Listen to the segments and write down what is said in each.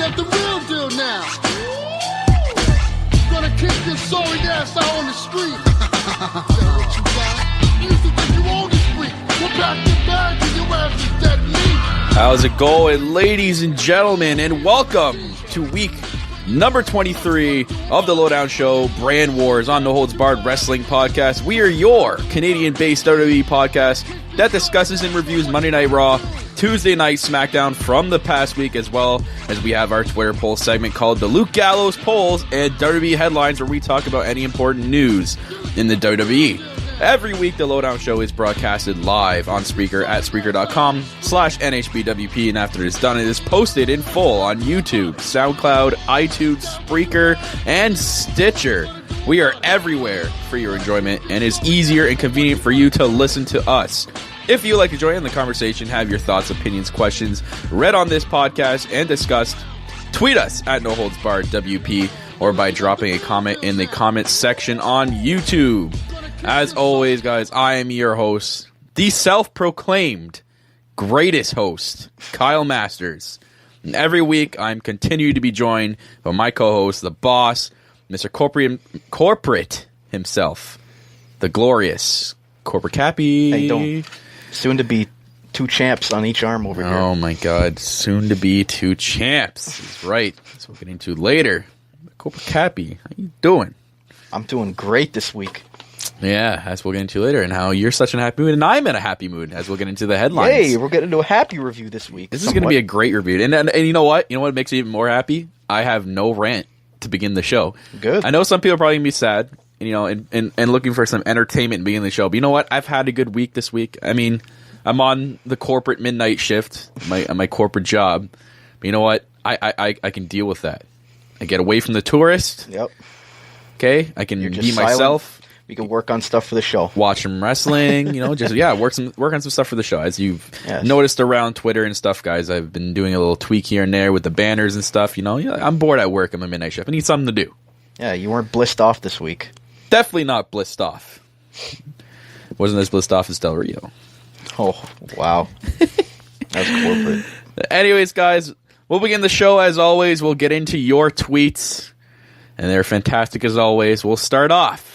got the real deal now. Gonna kick this sorry ass out on the street. What you got? You used to think you owned the street. Well, pack your bags and your ass is dead meat. How's it going, ladies and gentlemen, and welcome to week number 23 of the Lowdown Show, Brand Wars on No Holds Barred Wrestling Podcast. We are your Canadian-based WWE podcast that discusses and reviews Monday Night Raw, Tuesday Night SmackDown from the past week, as well as we have our Twitter poll segment called the Luke Gallows Polls and WWE Headlines, where we talk about any important news in the WWE. Every week, the Lowdown Show is broadcasted live on Spreaker at Spreaker.com/NHBWP, and after it's done, it is posted in full on YouTube, Soundcloud, iTunes, Spreaker, and Stitcher. We are everywhere for your enjoyment, and it's easier and convenient for you to listen to us. If you like to join in the conversation, have your thoughts, opinions, questions read on this podcast and discussed, tweet us at noholdsbarredwp or by dropping a comment in the comments section on YouTube. As always, guys, I am your host, the self-proclaimed greatest host, Kyle Masters. And every week, I'm continuing to be joined by my co-host, the boss, Mr. Corporate himself, the glorious Corporate Cappy. Hey, don't. Soon to be two champs on each arm over here. Oh my God, soon to be two champs. That's right. That's what we'll get into later. Corporate Cappy, how you doing? I'm doing great this week. Yeah, as we'll get into later, and how you're such in a happy mood, and I'm in a happy mood, as we'll get into the headlines. Hey, we're getting into a happy review this week. This is going to be a great review, and you know what? You know what makes me even more happy? I have no rant to begin the show. Good. I know some people are probably going to be sad, you know, and looking for some entertainment in beginning the show, but you know what? I've had a good week this week. I mean, I'm on the corporate midnight shift, my corporate job, but you know what? I can deal with that. I get away from the tourist. Yep. Okay? I can be silent. myself. We can work on stuff for the show. Watch some wrestling, you know, just work on some stuff for the show. As you've noticed around Twitter and stuff, guys, I've been doing a little tweak here and there with the banners and stuff. You know, I'm bored at work. I'm a midnight shift. I need something to do. Yeah, you weren't blissed off this week. Definitely not blissed off. Wasn't as blissed off as Del Rio. Oh, wow. That's corporate. Anyways, guys, we'll begin the show as always. We'll get into your tweets, and they're fantastic as always. We'll start off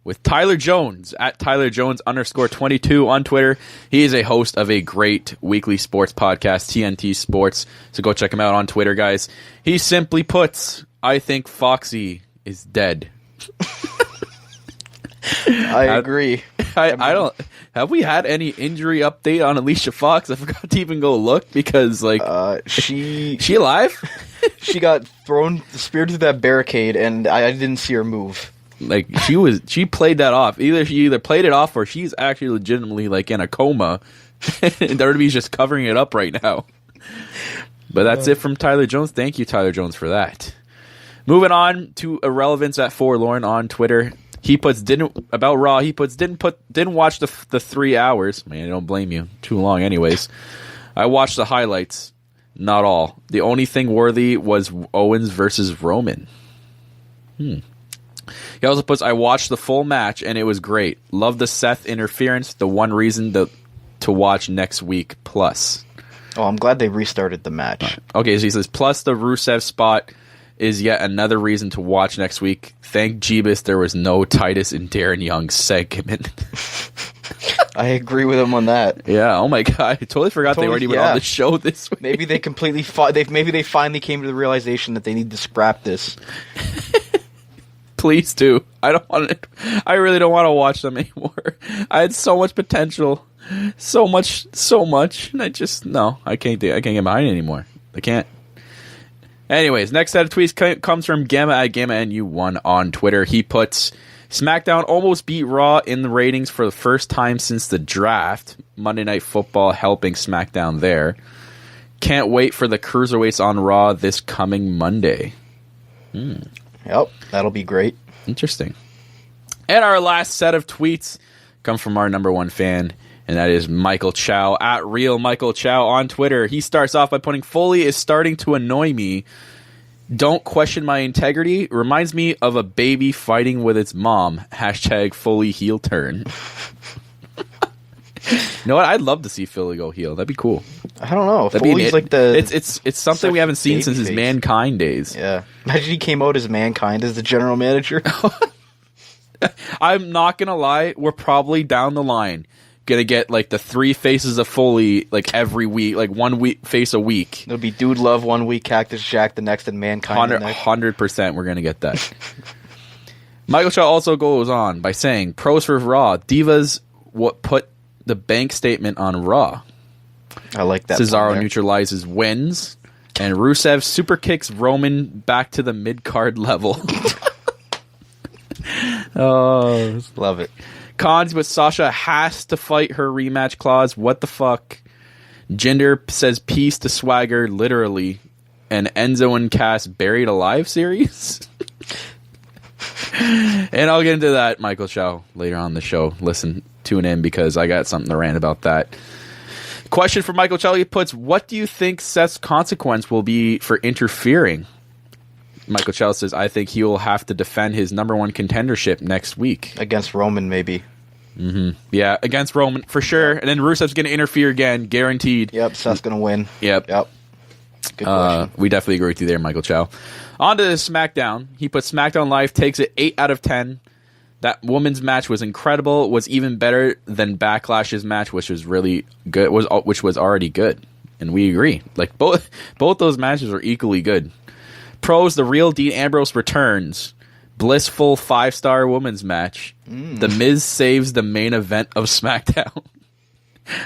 with Tyler Jones at Tyler_Jones_22 on Twitter. He is a host of a great weekly sports podcast, TNT Sports. So go check him out on Twitter, guys. He simply puts, I think Foxy is dead. I agree. I don't. Have we had any injury update on Alicia Fox? I forgot to even go look because, like, she alive? She got speared through that barricade, and I didn't see her move. Like, she played that off. She either played it off or she's actually legitimately, like, in a coma. And WWE's just covering it up right now. But that's it from Tyler Jones. Thank you, Tyler Jones, for that. Moving on to Irrelevance at Forlorn on Twitter. He puts didn't watch the 3 hours. Man, I don't blame you. Too long anyways. I watched the highlights. Not all. The only thing worthy was Owens versus Roman. He also puts, I watched the full match and it was great. Love the Seth interference. The one reason to watch next week plus. Oh, I'm glad they restarted the match. Okay, so he says, plus the Rusev spot is yet another reason to watch next week. Thank Jeebus there was no Titus and Darren Young segment. I agree with him on that. Yeah, oh my God. I totally forgot they weren't even on the show this week. Maybe they completely maybe they finally came to the realization that they need to scrap this. Please do. I really don't want to watch them anymore. I had so much potential. So much. And I can't get behind it anymore. I can't. Anyways, next set of tweets comes from Gamma at GammaNU1 on Twitter. He puts, SmackDown almost beat Raw in the ratings for the first time since the draft. Monday Night Football helping SmackDown there. Can't wait for the Cruiserweights on Raw this coming Monday. Yep, that'll be great. Interesting. And our last set of tweets come from our number one fan, and that is Michael Chow at Real Michael Chow on Twitter. He starts off by putting, Foley is starting to annoy me. Don't question my integrity. Reminds me of a baby fighting with its mom. Hashtag Foley heel turn. You know what? I'd love to see Philly go heel. That'd be cool. I don't know. Foley's like the it's something we haven't seen since his face. Mankind days. Yeah. Imagine he came out as Mankind as the general manager. I'm not gonna lie, we're probably down the line gonna get like the 3 faces of Foley like every week, like 1 week face a week. It'll be Dude Love 1 week, Cactus Jack the next, and Mankind the next. 100% we're gonna get that. Michael Shaw also goes on by saying, pros for Raw, Divas put the bank statement on Raw. I like that. Cesaro neutralizes wins, and Rusev super kicks Roman back to the mid-card level. Oh, love it. Cons, but Sasha has to fight her rematch clause. What the fuck? Jinder says peace to Swagger, literally. And Enzo and Cass buried alive series. And I'll get into that, Michael Shaw, later on in the show. Tune in because I got something to rant about that. Question for Michael Shaw. He puts, what do you think Seth's consequence will be for interfering? Michael Shaw says, I think he will have to defend his #1 contendership next week. Against Roman, maybe. Mm-hmm. Yeah, against Roman, for sure. And then Rusev's going to interfere again, guaranteed. Yep, Seth's going to win. Yep. Good question. We definitely agree with you there, Michael Chow. On to SmackDown. He put SmackDown Live, takes it 8 out of 10. That women's match was incredible, was even better than Backlash's match, which was really good, which was already good. And we agree. Like both those matches are equally good. Pros, the real Dean Ambrose returns. Blissful 5-star women's match. The Miz saves the main event of SmackDown.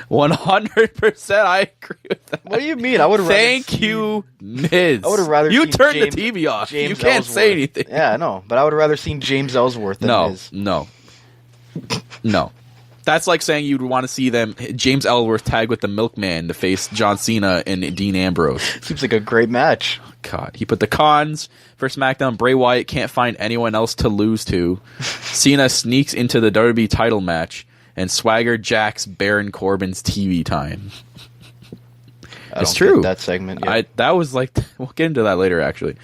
100% I agree with that. What do you mean? I would have Thank you, Miz. I would have rather you seen turned the TV off. James You can't Ellsworth. say anything. Yeah, I know. But I would have rather seen James Ellsworth than Miz. No. That's like saying you'd want to see James Ellsworth tag with the Milkman to face John Cena and Dean Ambrose. Seems like a great match. God. He put the cons for SmackDown. Bray Wyatt can't find anyone else to lose to. Cena sneaks into the WWE title match. And Swagger jacks Baron Corbin's TV time. It's true. That segment. Yeah. That was like, we'll get into that later, actually.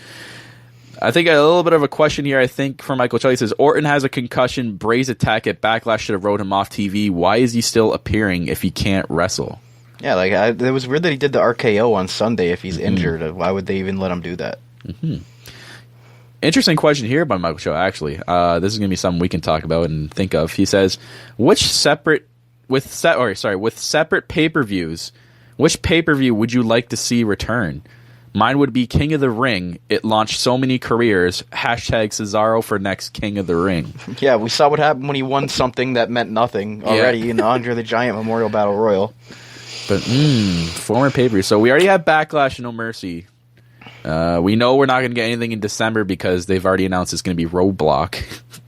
I think a little bit of a question here, I think, for Michael Charlie says, Orton has a concussion. Bray's attack at Backlash should have wrote him off TV. Why is he still appearing if he can't wrestle? Yeah, it was weird that he did the RKO on Sunday if he's injured. Why would they even let him do that? Mm-hmm. Interesting question here by Michael Shaw, actually. This is going to be something we can talk about and think of. He says, with separate pay-per-views, which pay-per-view would you like to see return? Mine would be King of the Ring. It launched so many careers. Hashtag Cesaro for next King of the Ring. Yeah, we saw what happened when he won something that meant nothing already in the Andre the Giant Memorial Battle Royal. But, former pay-per-view. So we already have Backlash and No Mercy. We know we're not going to get anything in December because they've already announced it's going to be Roadblock.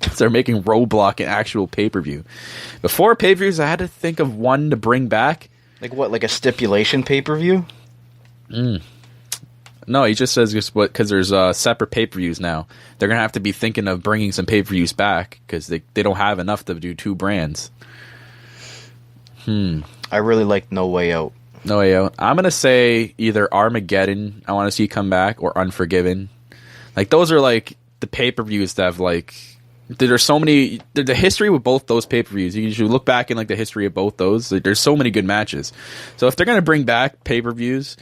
So they're making Roadblock an actual pay-per-view. Before pay-per-views, I had to think of one to bring back. Like what, like a stipulation pay-per-view? No, he just says because there's separate pay-per-views now. They're going to have to be thinking of bringing some pay-per-views back because they don't have enough to do 2 brands. I really like No Way Out. No Way Out. I'm going to say either Armageddon, I want to see come back, or Unforgiven. Like, those are, like, the pay-per-views that have, like... There's so many... The history with both those pay-per-views, you should look back in, like, the history of both those. Like, there's so many good matches. So if they're going to bring back pay-per-views,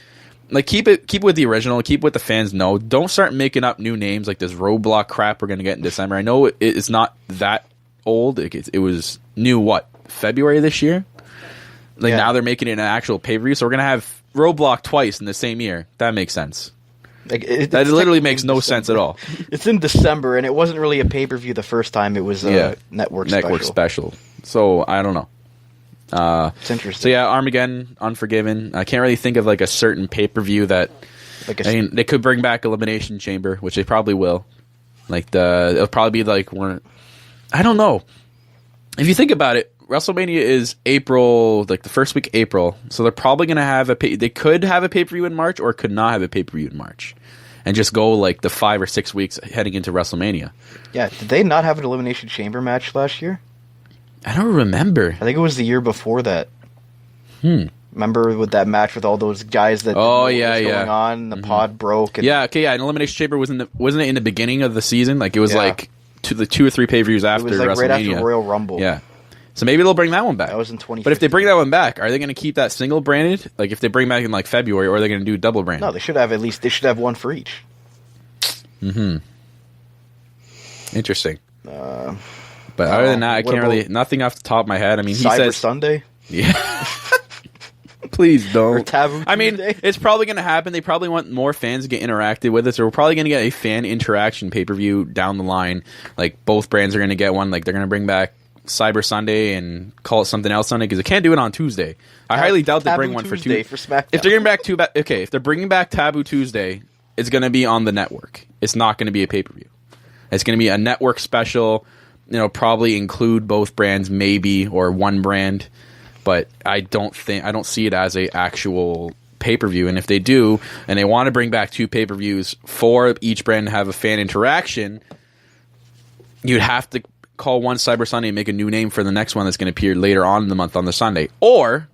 like, keep it with the original, keep what the fans know. Don't start making up new names like this Roadblock crap we're going to get in December. I know it's not that old. It was new, February this year? Like, now they're making it an actual pay-per-view, so we're going to have Roadblock twice in the same year. That makes sense. Like, that literally makes no sense at all. It's in December, and it wasn't really a pay-per-view the first time. It was a network special. So, I don't know. It's interesting. So, yeah, Armageddon, Unforgiven. I can't really think of, like, a certain pay-per-view that... they could bring back Elimination Chamber, which they probably will. Like, it'll probably be, like, I don't know. If you think about it, WrestleMania is April, like the first week of April, so they're probably going to have they could have a pay-per-view in March or could not have a pay-per-view in March and just go like the 5 or 6 weeks heading into WrestleMania. Yeah, did they not have an Elimination Chamber match last year? I don't remember. I think it was the year before that. Remember with that match with all those guys that going on, the pod broke. And an Elimination Chamber wasn't it in the beginning of the season? Like it was like the 2 or 3 pay-per-views after it was like WrestleMania. right after Royal Rumble. Yeah. So maybe they'll bring that one back. That was in 2015. But if they bring that one back, are they going to keep that single branded? Like if they bring back in like February, or are they going to do double branded? No, they should have one for each. Mm-hmm. Interesting. But other than that, I can't really, nothing off the top of my head. I mean, he Cyber says Sunday? Yeah. Please don't. Or Taboo I mean, Tuesday? it's probably going to happen. They probably want more fans to get interacted with it. So we're probably going to get a fan interaction pay-per-view down the line. Like, both brands are going to get one. Like, they're going to bring back Cyber Sunday and call it something else Sunday because they can't do it on Tuesday. I highly doubt they bring one for Tuesday Tuesday. for SmackDown. If they're if they're bringing back Taboo Tuesday, it's going to be on the network. It's not going to be a pay-per-view. It's going to be a network special. You know, probably include both brands, maybe, or one brand. But I don't see it as a actual pay-per-view. And if they do, and they want to bring back 2 pay-per-views for each brand to have a fan interaction, you'd have to call one Cyber Sunday and make a new name for the next one that's going to appear later on in the month on the Sunday. Or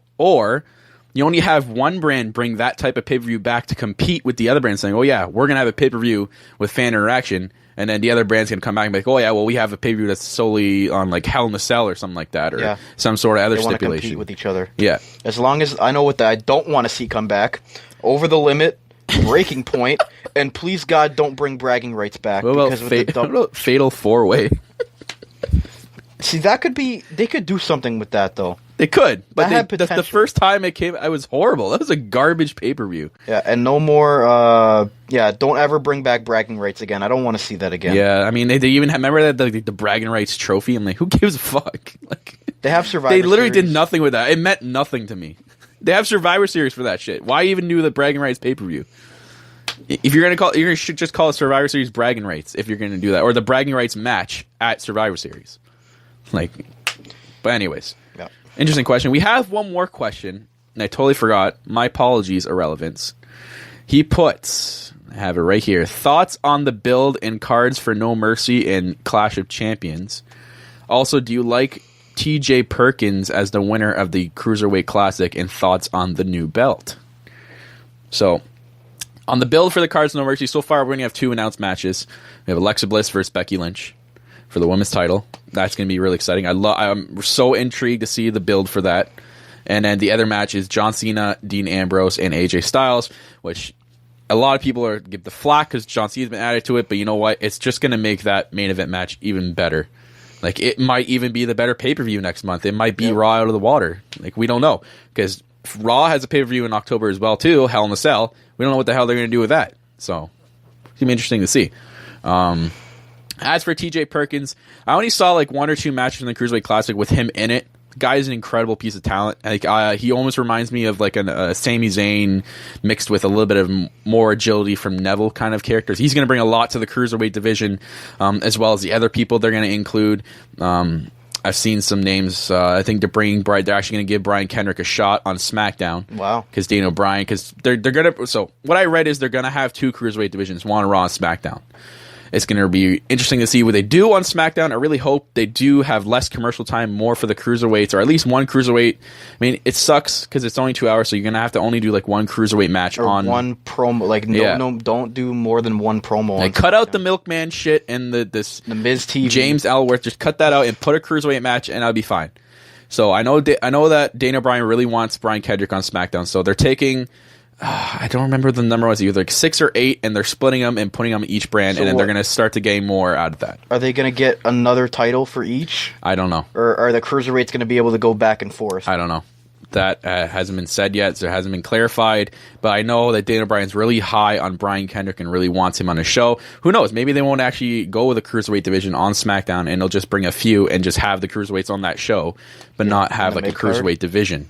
you only have one brand bring that type of pay-per-view back to compete with the other brand, saying, oh yeah, we're going to have a pay-per-view with fan interaction. And then the other brand's going to come back and be like, oh, yeah, well, we have a pay-per-view that's solely on, like, Hell in a Cell or something like that, or some sort of other stipulation. They want to compete with each other. Yeah. As long as I know what I don't want to see come back, Over the Limit, Breaking Point, and please, God, don't bring Bragging Rights back. What about Fatal 4-Way? See, that could be... They could do something with that, though. They could, but that's the first time it came, I was horrible. That was a garbage pay-per-view. Yeah, and no more, don't ever bring back Bragging Rights again. I don't want to see that again. Yeah, I mean, they even remember that the Bragging Rights trophy? I'm like, who gives a fuck? Like, they have Survivor They literally Series. did nothing with that. It meant nothing to me. They have Survivor Series for that shit. Why even do the Bragging Rights pay-per-view? If you're going to should just call it Survivor Series Bragging Rights if you're going to do that. Or the Bragging Rights match at Survivor Series. Like, but anyways. Yeah. Interesting question. We have one more question, and I totally forgot. My apologies, Irrelevance. He puts, I have it right here, thoughts on the build and cards for No Mercy and Clash of Champions. Also, do you like TJ Perkins as the winner of the Cruiserweight Classic, and thoughts on the new belt? So, on the build for the cards No Mercy, so far we're going to have 2 announced matches. We have Alexa Bliss versus Becky Lynch for the women's title. That's going to be really exciting. I'm so intrigued to see the build for that. And then the other match is John Cena, Dean Ambrose, and AJ Styles, which a lot of people are give the flack because John Cena's been added to it. But you know what? It's just going to make that main event match even better. Like, it might even be the better pay-per-view next month. It might be Raw out of the water. Like, we don't know. Because Raw has a pay-per-view in October as well, too. Hell in a Cell. We don't know what the hell they're going to do with that. So, it's going to be interesting to see. As for TJ Perkins, I only saw like 1 or 2 matches in the Cruiserweight Classic with him in it. The guy is an incredible piece of talent. Like, he almost reminds me of like a Sami Zayn mixed with a little bit of more agility from Neville kind of characters. He's going to bring a lot to the Cruiserweight division, as well as the other people they're going to include. I've seen some names. I think they're actually going to give Brian Kendrick a shot on SmackDown. Wow. Because Daniel Bryan, because they're going to. So what I read is they're going to have 2 Cruiserweight divisions, one on Raw and SmackDown. It's going to be interesting to see what they do on SmackDown. I really hope they do have less commercial time, more for the cruiserweights, or at least one cruiserweight. I mean, it sucks because it's only 2 hours, so you're going to have to only do like one cruiserweight match or on one promo. Like, don't do more than one promo. Like, cut out the Milkman shit and the Miz TV. James Ellsworth. Just cut that out and put a cruiserweight match, and I'll be fine. So I know that Dana Bryan really wants Brian Kendrick on SmackDown, so they're taking. I don't remember the number was either like 6 or 8, and they're splitting them and putting them in each brand, and then they're going to start to gain more out of that. Are they going to get another title for each? I don't know. Or are the cruiserweights going to be able to go back and forth? I don't know. That hasn't been said yet, so it hasn't been clarified. But I know that Dana Bryan's really high on Brian Kendrick and really wants him on his show. Who knows? Maybe they won't actually go with a cruiserweight division on SmackDown, and they'll just bring a few and just have the cruiserweights on that show, but not have like a cruiserweight division.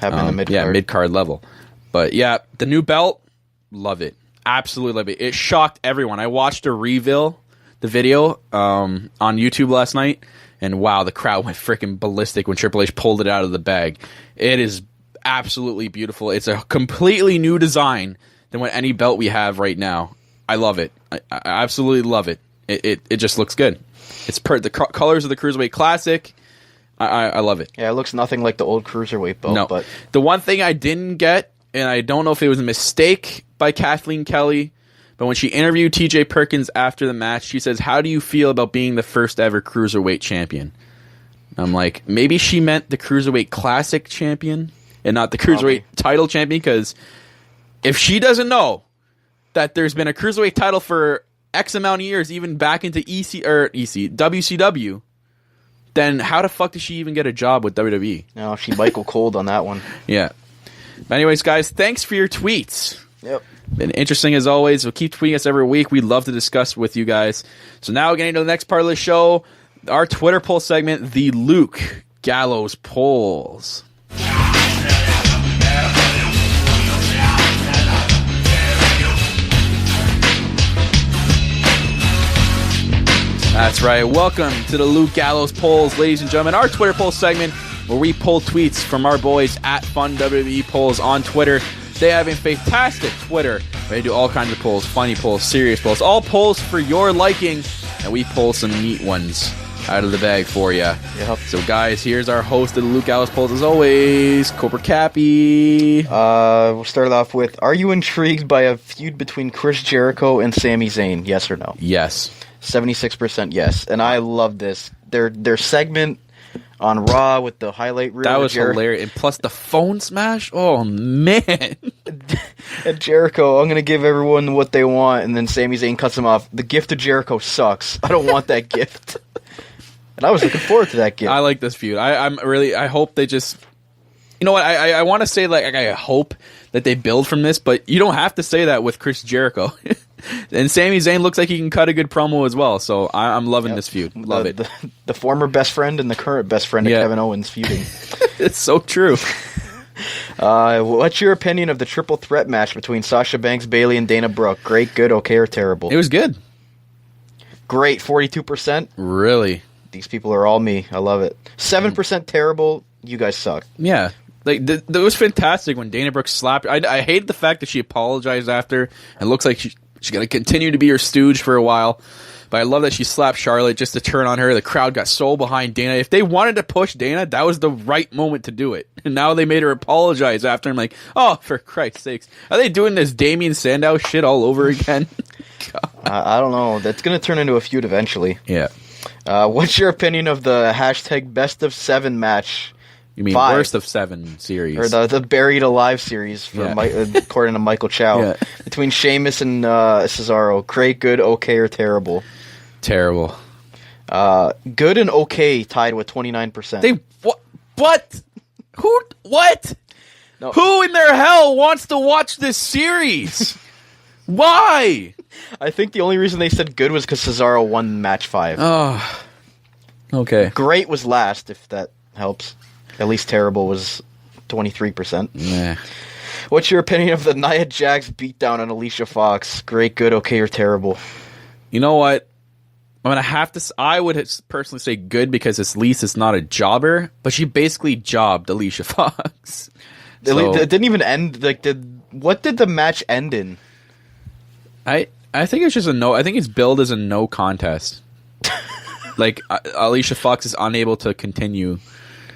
Have in the mid-card. Yeah, mid-card level. But yeah, the new belt, love it. Absolutely love it. It shocked everyone. I watched a reveal, the video, on YouTube last night, and wow, the crowd went freaking ballistic when Triple H pulled it out of the bag. It is absolutely beautiful. It's a completely new design than what any belt we have right now. I love it. I absolutely love it. It just looks good. It's the colors of the Cruiserweight Classic. I love it. Yeah, it looks nothing like the old Cruiserweight belt. No. But the one thing I didn't get, and I don't know if it was a mistake by Kathleen Kelly, but when she interviewed TJ Perkins after the match, she says, "How do you feel about being the first ever Cruiserweight champion?" I'm like, maybe she meant the Cruiserweight Classic champion and not the Cruiserweight title champion, because if she doesn't know that there's been a Cruiserweight title for X amount of years, even back into WCW, then how the fuck did she even get a job with WWE? No, she Michael Cold on that one. Yeah. But anyways, guys, thanks for your tweets. Yep. Been interesting as always. We'll keep tweeting us every week. We'd love to discuss with you guys. So now getting to the next part of the show, our Twitter poll segment, the Luke Gallows polls. That's right. Welcome to the Luke Gallows polls, ladies and gentlemen. Our Twitter poll segment where we pull tweets from our boys at Fun WWE Polls on Twitter. They have a fantastic Twitter. They do all kinds of polls, funny polls, serious polls, all polls for your liking, and we pull some neat ones out of the bag for you. Yep. So, guys, here's our host of the Luke Gallows polls, as always, Cobra Cappy. We'll start it off with, are you intrigued by a feud between Chris Jericho and Sami Zayn? Yes or no? Yes. 76% yes. And I love this. Their segment on Raw with the highlight reel. That was hilarious. And plus the phone smash. Oh, man. And Jericho, I'm going to give everyone what they want. And then Sami Zayn cuts him off. The gift of Jericho sucks. I don't want that gift. And I was looking forward to that gift. I like this feud. I hope they just... You know what? I want to say, like, I hope that they build from this, but you don't have to say that with Chris Jericho. And Sami Zayn looks like he can cut a good promo as well, so I'm loving this feud. Love it. The former best friend and the current best friend of Kevin Owens feuding. It's so true. What's your opinion of the triple threat match between Sasha Banks, Bayley, and Dana Brooke? Great, good, okay, or terrible? It was good. Great, 42%. Really? These people are all me. I love it. 7% terrible. You guys suck. Yeah. Like that was fantastic when Dana Brooke slapped her. I hated the fact that she apologized after and looks like she's going to continue to be her stooge for a while. But I love that she slapped Charlotte just to turn on her. The crowd got so behind Dana. If they wanted to push Dana, that was the right moment to do it. And now they made her apologize after. I'm like, oh, for Christ's sakes. Are they doing this Damien Sandow shit all over again? I don't know. That's going to turn into a feud eventually. Yeah. What's your opinion of the hashtag best of 7 match? You mean 5. Worst of 7 series. Or the Buried Alive series, for according to Michael Chow. Yeah. Between Sheamus and Cesaro. Great, good, okay, or terrible? Terrible. Good and okay tied with 29%. What? Who? What? No. Who in their hell wants to watch this series? Why? I think the only reason they said good was because Cesaro won match 5. Oh. Okay. Great was last, if that helps. At least terrible was 23%. Nah. What's your opinion of the Nia Jax beatdown on Alicia Fox? Great, good, okay, or terrible? You know what? I'm going to have to... I would personally say good because at least it's not a jobber, but she basically jobbed Alicia Fox. So, it didn't even end... What did the match end in? I think it's just a no... I think it's billed as a no contest. Like, Alicia Fox is unable to continue...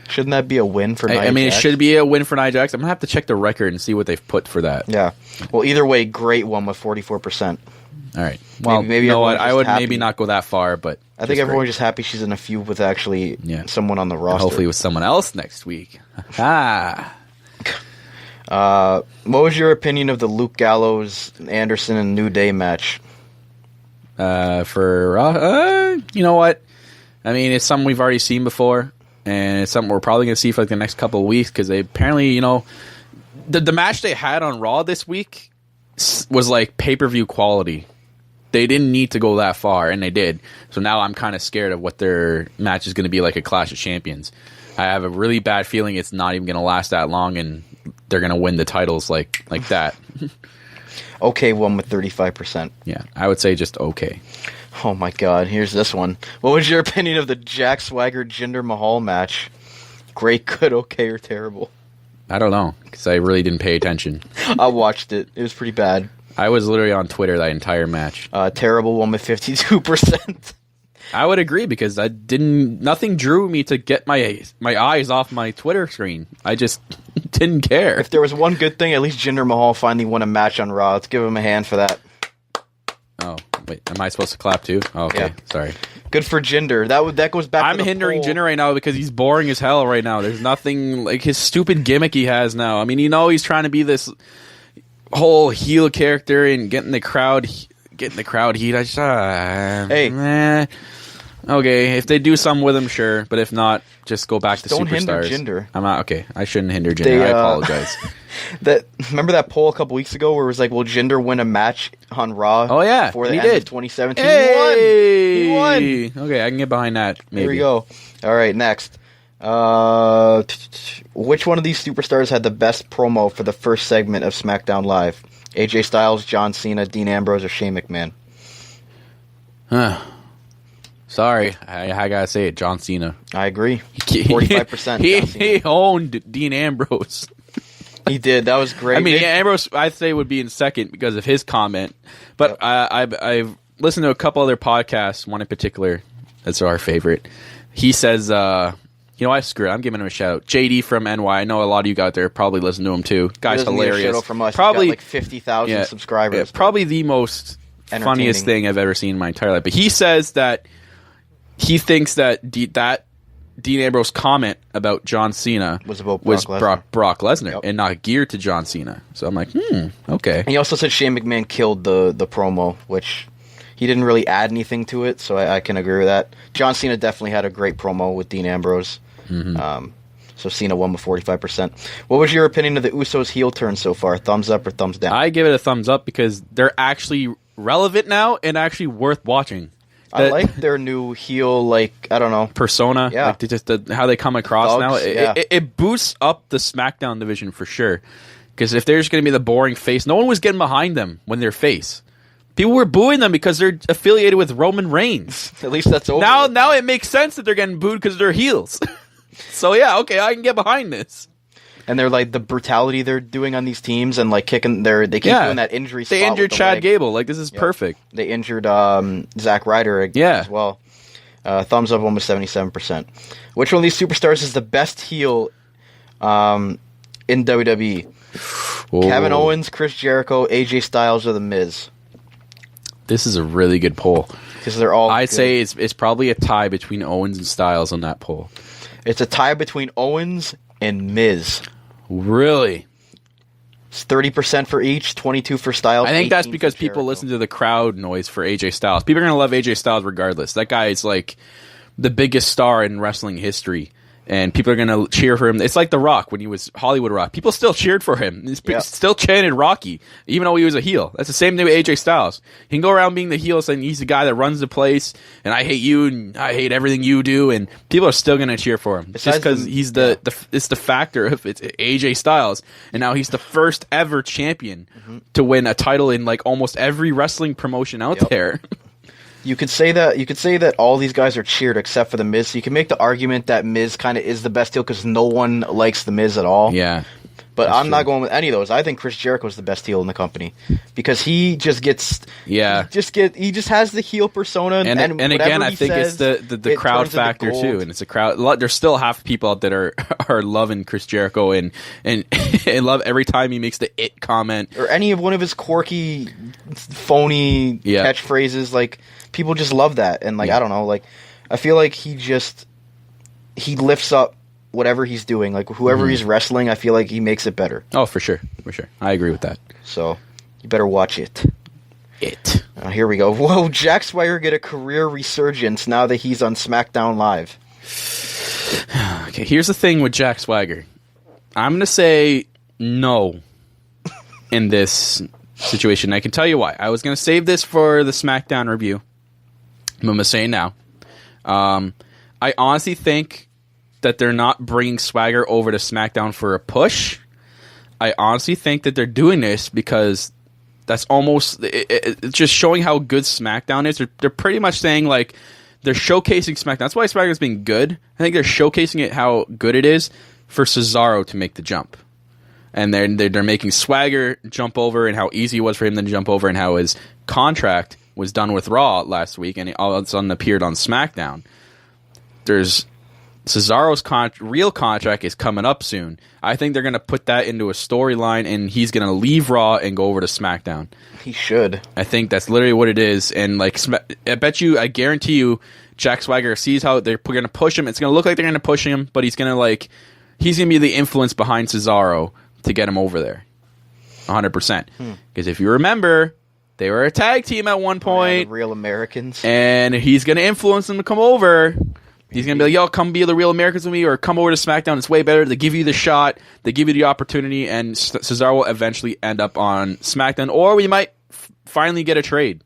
Shouldn't that be a win for Nia Jax? I mean, it should be a win for Nia Jax. I'm going to have to check the record and see what they've put for that. Yeah. Well, either way, great one with 44%. All right. Well, maybe you know what? I would maybe not go that far, but... I think everyone's just happy she's in a feud with actually someone on the roster. And hopefully with someone else next week. What was your opinion of the Luke Gallows, Anderson, and New Day match? You know what? I mean, it's something we've already seen before. And it's something we're probably going to see for like the next couple of weeks because they apparently, you know, the match they had on Raw this week was like pay-per-view quality. They didn't need to go that far, and they did. So now I'm kind of scared of what their match is going to be like a Clash of Champions. I have a really bad feeling it's not even going to last that long, and they're going to win the titles like that. Okay, one with 35%. Yeah, I would say just okay. Oh my god, here's this one. What was your opinion of the Jack Swagger Jinder Mahal match? Great, good, okay, or terrible? I don't know, because I really didn't pay attention. I watched it. It was pretty bad. I was literally on Twitter that entire match. Terrible one with 52%. I would agree, because nothing drew me to get my eyes off my Twitter screen. I just didn't care. If there was one good thing, at least Jinder Mahal finally won a match on Raw. Let's give him a hand for that. Oh, Wait, am I supposed to clap too? Oh, okay, Yeah. sorry. Good for Jinder. That goes back. I'm to the hindering poll. Jinder right now because he's boring as hell right now. There's nothing like his stupid gimmick he has now. I mean, he's trying to be this whole heel character and getting the crowd heat. I just Hey. Okay, if they do something with him, sure. But if not, just go back to don't superstars. hinder Jinder. I'm not okay. I shouldn't hinder Jinder. They, I apologize. Remember that poll a couple weeks ago where it was like, will Jinder win a match on Raw? Oh yeah, before the he end did. of 2017. Hey! He won. Okay, I can get behind that. Maybe. Here we go. All right, next. Which one of these superstars had the best promo for the first segment of SmackDown Live? AJ Styles, John Cena, Dean Ambrose, or Shane McMahon? Sorry, I gotta say it. John Cena. I agree. 45%. He owned Dean Ambrose. He did. That was great. I mean, Ambrose, I'd say, would be in second because of his comment. But Yep. I've listened to a couple other podcasts, one in particular that's our favorite. He says, you know what? Screw it. I'm giving him a shout out. JD from NY. I know a lot of you out there probably listen to him too. Guy's He doesn't need a hilarious. shout out from us. Probably He's got like 50,000 subscribers. probably the most funniest thing I've ever seen in my entire life. But he says that he thinks that Dean Ambrose comment about John Cena Was about Brock Lesnar Yep. and not geared to John Cena. So I'm like, okay. He also said Shane McMahon killed the promo, which he didn't really add anything to it, so I can agree with that. John Cena definitely had a great promo with Dean Ambrose. So Cena won with 45%. What was your opinion of the Usos heel turn so far? Thumbs up or thumbs down? I give it a thumbs up because they're actually relevant now and actually worth watching. I like their new heel, I don't know. Persona, Yeah. like how they come across Thugs, now. yeah. It boosts up the SmackDown division for sure. Because if there's going to be the boring face, no one was getting behind them when they're face. People were booing them because they're affiliated with Roman Reigns. At least that's over. Now it makes sense that they're getting booed because they're heels. So yeah, okay, I can get behind this. And they're like the brutality they're doing on these teams and like kicking they keep doing that injury spot. They injured with the Chad leg. Gable. Like this is perfect. They injured Zack Ryder as well. Thumbs up, almost 77%. Which one of these superstars is the best heel in WWE? Whoa. Kevin Owens, Chris Jericho, AJ Styles, or The Miz? This is a really good poll. Because they're all I'd good. say it's probably a tie between Owens and Styles on that poll. It's a tie between Owens and Miz. Really? It's 30% for each, 22 for Styles. I think that's 18 because for people Jericho. listen to the crowd noise for AJ Styles. People are going to love AJ Styles regardless. That guy is like the biggest star in wrestling history. And people are going to cheer for him. It's like The Rock when he was Hollywood Rock. People still cheered for him. Still chanted Rocky, even though he was a heel. That's the same thing with AJ Styles. He can go around being the heel saying he's the guy that runs the place, and I hate you, and I hate everything you do, and people are still going to cheer for him. It's just because he's it's the factor of it's AJ Styles, and now he's the first ever champion to win a title in like almost every wrestling promotion out there. You could say that all these guys are cheered except for The Miz. So you can make the argument that Miz kind of is the best heel because no one likes The Miz at all. Yeah. But I'm not going with any of those. I think Chris Jericho is the best heel in the company because he just gets he just has the heel persona and again I think it's the crowd factor too, and it's a crowd. There's still half people out that are loving Chris Jericho and love every time he makes the "it" comment or any of one of his quirky, phony catchphrases. Like people just love that, and I don't know, like I feel like he lifts up whatever he's doing, like whoever he's wrestling, I feel like he makes it better. Oh, for sure. I agree with that. So, you better watch it. Here we go. Whoa, Jack Swagger get a career resurgence now that he's on SmackDown Live. Okay, here's the thing with Jack Swagger. I'm going to say no in this situation. I can tell you why. I was going to save this for the SmackDown review. I'm going to say it now. I honestly think that they're not bringing Swagger over to SmackDown for a push. I honestly think that they're doing this because that's almost it's just showing how good SmackDown is. They're pretty much saying like they're showcasing SmackDown. That's why Swagger's been good. I think they're showcasing it how good it is for Cesaro to make the jump, and they're making Swagger jump over and how easy it was for him to jump over and how his contract was done with Raw last week and he all of a sudden appeared on SmackDown. Cesaro's real contract is coming up soon. I think they're going to put that into a storyline, and he's going to leave Raw and go over to SmackDown. He should. I think that's literally what it is. And like, I guarantee you, Jack Swagger sees how they're going to push him. It's going to look like they're going to push him, but he's going to be the influence behind Cesaro to get him over there. 100%. Because if you remember, they were a tag team at one point. The Real Americans. And he's going to influence them to come over. He's going to be like, yo, come be the Real Americans with me, or come over to SmackDown. It's way better. They give you the shot. They give you the opportunity, and Cesaro will eventually end up on SmackDown. Or we might finally get a trade.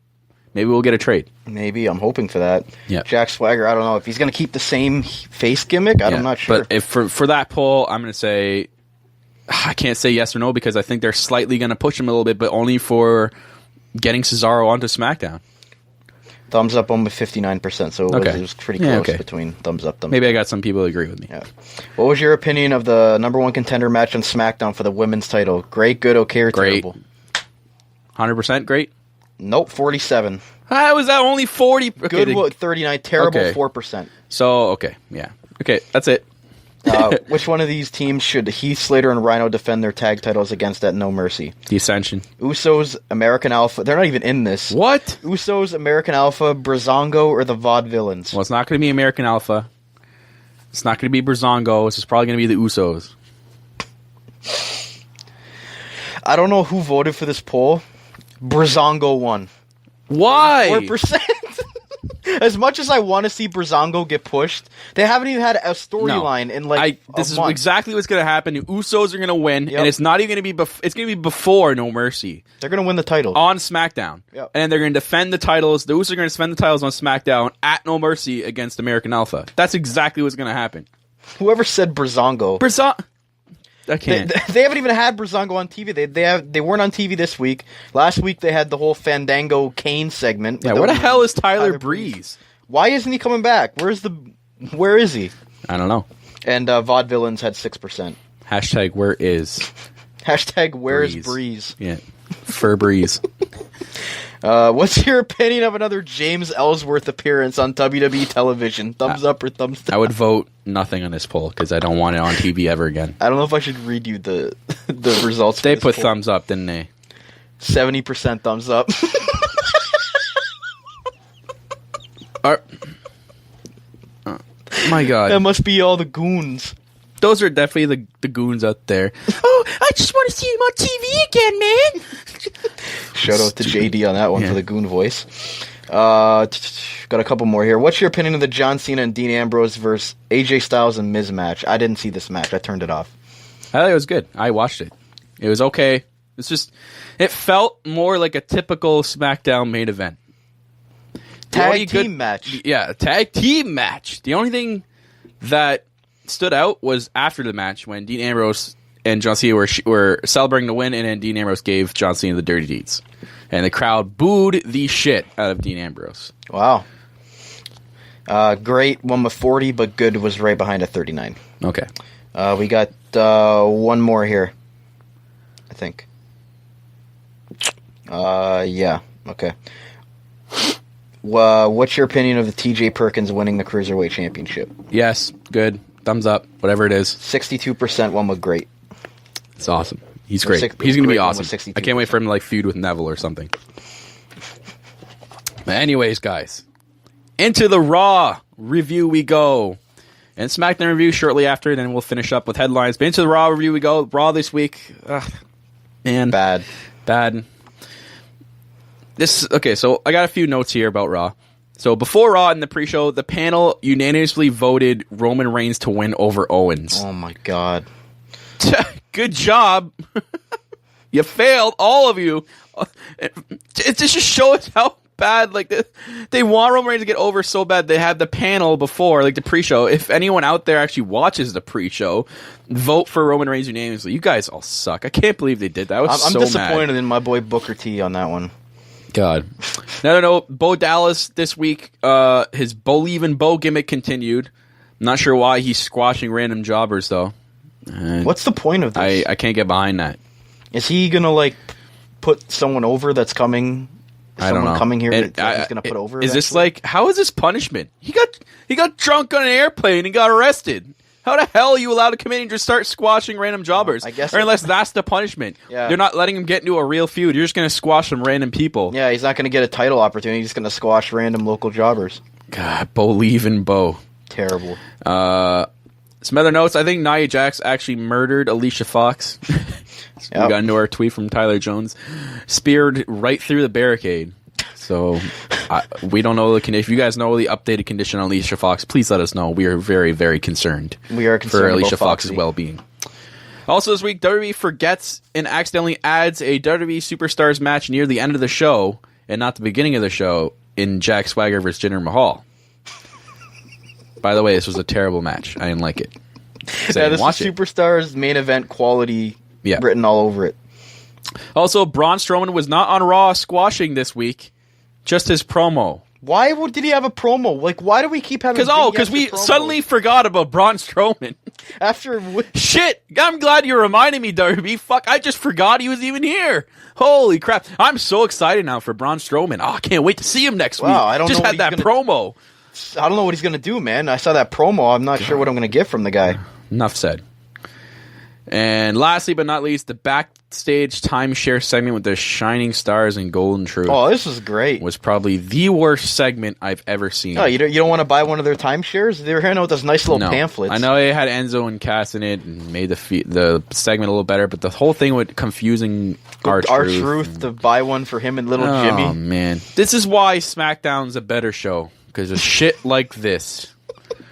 Maybe we'll get a trade. Maybe. I'm hoping for that. Yeah. Jack Swagger, I don't know. If he's going to keep the same face gimmick, I'm not sure. But if for that poll, I'm going to say, I can't say yes or no, because I think they're slightly going to push him a little bit, but only for getting Cesaro onto SmackDown. Thumbs up on with 59%, so it was pretty close between thumbs up. Maybe I got some people who agree with me. Yeah. What was your opinion of the number one contender match on SmackDown for the women's title? Great, good, okay, or great. terrible? 100% great? Nope, 47. How was that only 40? Okay, good, 39. Terrible, 4%. So, okay, yeah. Okay, that's it. Which one of these teams should Heath Slater and Rhino defend their tag titles against at No Mercy? The Ascension. Usos, American Alpha. They're not even in this. What? Usos, American Alpha, Brazongo, or the Vaudevillains? Well, it's not going to be American Alpha. It's not going to be Brazongo. It's just probably going to be the Usos. I don't know who voted for this poll. Brazongo won. Why? 4%. As much as I want to see Brazongo get pushed, they haven't even had a storyline in like this is month. exactly what's going to happen. The Usos are going to win, and it's not even going to be. It's going to be before No Mercy. They're going to win the title on SmackDown, and they're going to defend the titles. The Usos are going to defend the titles on SmackDown at No Mercy against American Alpha. That's exactly what's going to happen. Whoever said Brazongo, I can't. They haven't even had Brazongo on TV. They weren't on TV this week. Last week they had the whole Fandango Kane segment. Yeah, where the hell is Tyler Breeze? Why isn't he coming back? Where is he? I don't know. And Vaudevillains had 6%. Hashtag where is? Hashtag where's Breeze? Yeah, Fur Breeze. What's your opinion of another James Ellsworth appearance on WWE television? Thumbs up or thumbs down? I would vote nothing on this poll because I don't want it on TV ever again. I don't know if I should read you the results. They put thumbs up, didn't they? 70% thumbs up. My God. That must be all the goons. Those are definitely the goons out there. Oh, I just want to see him on TV again, man. Shout out to JD on that one for the goon voice. Got a couple more here. What's your opinion of the John Cena and Dean Ambrose versus AJ Styles and Miz match? I didn't see this match. I turned it off. I thought it was good. I watched it. It was okay. It's just, it felt more like a typical SmackDown main event. Tag team match. Yeah, a tag team match. The only thing that stood out was after the match when Dean Ambrose and John Cena were celebrating the win, and then Dean Ambrose gave John Cena the dirty deeds. And the crowd booed the shit out of Dean Ambrose. Wow. Great, one with 40, but good was right behind at 39. Okay. We got one more here, I think. Yeah, okay. What's your opinion of the TJ Perkins winning the Cruiserweight Championship? Yes, good. Thumbs up, whatever it is. 62% one with great. It's awesome. He's great. He's going to be awesome. I can't wait for him to feud with Neville or something. But anyways, guys, into the Raw review we go. And SmackDown review shortly after, then we'll finish up with headlines. But into the Raw review we go. Raw this week. Man. Bad. Okay, so I got a few notes here about Raw. So before Raw in the pre-show, the panel unanimously voted Roman Reigns to win over Owens. Oh my God. Good job. You failed, all of you. It just shows how bad, they want Roman Reigns to get over so bad. They had the panel before, the pre-show. If anyone out there actually watches the pre-show, vote for Roman Reigns unanimously. You guys all suck. I can't believe they did that. I'm disappointed in my boy Booker T on that one. God. No. Bo Dallas this week, his Bo-leaving Bo gimmick continued. I'm not sure why he's squashing random jobbers, though. What's the point of this? I can't get behind that. Is he going to, put someone over that's coming I don't know. Coming here And that he's going to put over. Is this eventually? like, how is this punishment? He got drunk on an airplane and got arrested. How the hell are you allowed to come in and just start squashing random jobbers? I guess or unless that's the punishment. Yeah. They're not letting him get into a real feud. You're just going to squash some random people. Yeah, he's not going to get a title opportunity. He's just going to squash random local jobbers. God, Bo leaving Bo. Terrible. Some other notes. I think Nia Jax actually murdered Alicia Fox. We got into our tweet from Tyler Jones. Speared right through the barricade. So we don't know the condition. If you guys know the updated condition on Alicia Fox, please let us know. We are very, very concerned. We are concerned for Alicia about Fox's Foxy. well-being. Also this week, WWE forgets and accidentally adds a WWE Superstars match near the end of the show and not the beginning of the show in Jack Swagger versus Jinder Mahal. By the way, this was a terrible match. I didn't like it. So Yeah, this is Superstars main event quality written all over it. Also, Braun Strowman was not on Raw squashing this week. Just his promo. Why did he have a promo? Like, why do we keep having? Because we suddenly forgot about Braun Strowman. After shit, I'm glad you reminded me, Darby. Fuck, I just forgot he was even here. Holy crap! I'm so excited now for Braun Strowman. Oh, I can't wait to see him next week. I don't just know had that promo. I don't know what he's gonna do, man. I saw that promo. I'm not sure what I'm gonna get from the guy. Enough said. And lastly but not least, the backstage timeshare segment with the Shining Stars and Golden Truth. Oh, this was great. Was probably the worst segment I've ever seen. Oh, you don't want to buy one of their timeshares? They were handing out those nice little pamphlets. I know they had Enzo and Cass in it and made the segment a little better, but the whole thing with confusing R-Truth to buy one for him and little Jimmy. Oh, man. This is why SmackDown's a better show, because of shit like this.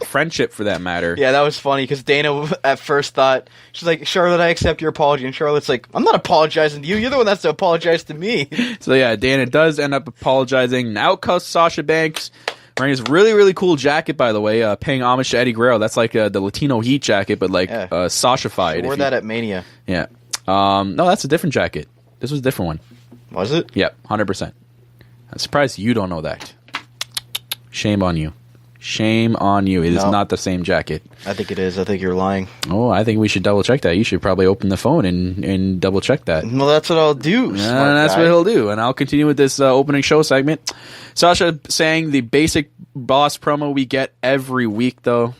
Friendship, for that matter. Yeah, that was funny, because Dana at first thought, she's like, Charlotte, I accept your apology. And Charlotte's like, I'm not apologizing to you. You're the one that's to apologize to me. So yeah, Dana does end up apologizing. Now comes Sasha Banks, wearing this really, really cool jacket, by the way, paying homage to Eddie Guerrero. That's like the Latino Heat jacket, but like Sasha-fied. She wore that at Mania. Yeah. No, that's a different jacket. This was a different one. Was it? Yeah, 100%. I'm surprised you don't know that. Shame on you. Shame on you. It is not the same jacket. I think it is. I think you're lying. Oh, I think we should double check that. You should probably open the phone and double check that. Well, that's what I'll do. That's what he'll do. And I'll continue with this opening show segment. Sasha saying the basic boss promo we get every week, though.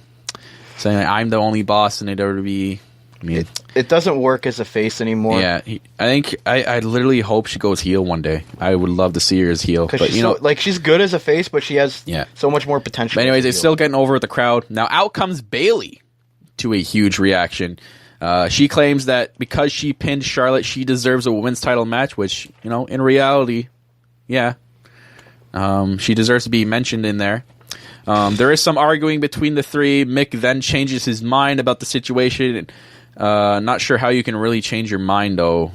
Saying I'm the only boss in WWE. I mean, it doesn't work as a face anymore. Yeah, I think I literally hope she goes heel one day. I would love to see her as heel, but she's good as a face, but she has so much more potential. But anyways, it's still getting over with the crowd. Now out comes Bayley to a huge reaction. She claims that because she pinned Charlotte, she deserves a women's title match. Which in reality, she deserves to be mentioned in there. There is some arguing between the three. Mick then changes his mind about the situation. Not sure how you can really change your mind, though,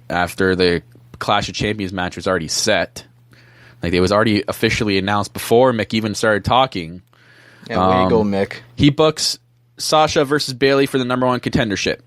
after the Clash of Champions match was already set. Like, it was already officially announced before Mick even started talking. Yeah, way to go, Mick. He books Sasha versus Bayley for the #1 contendership.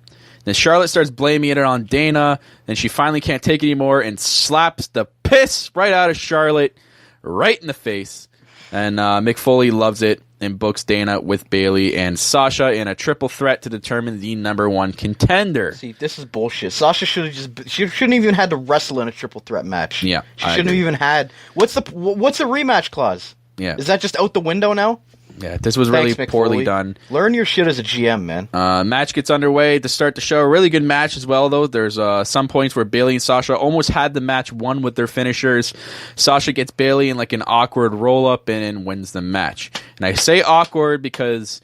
Then Charlotte starts blaming it on Dana. Then she finally can't take it anymore and slaps the piss right out of Charlotte, right in the face. And Mick Foley loves it and books Dana with Bayley and Sasha in a triple threat to determine the #1 contender. See, this is bullshit. Sasha she shouldn't even had to wrestle in a triple threat match. Yeah, she shouldn't have even had. What's a rematch clause? Yeah, is that just out the window now? Yeah, this was really poorly done. Learn your shit as a GM, man. Match gets underway to start the show. A really good match as well, though. There's some points where Bayley and Sasha almost had the match won with their finishers. Sasha gets Bayley in like an awkward roll-up and wins the match. And I say awkward because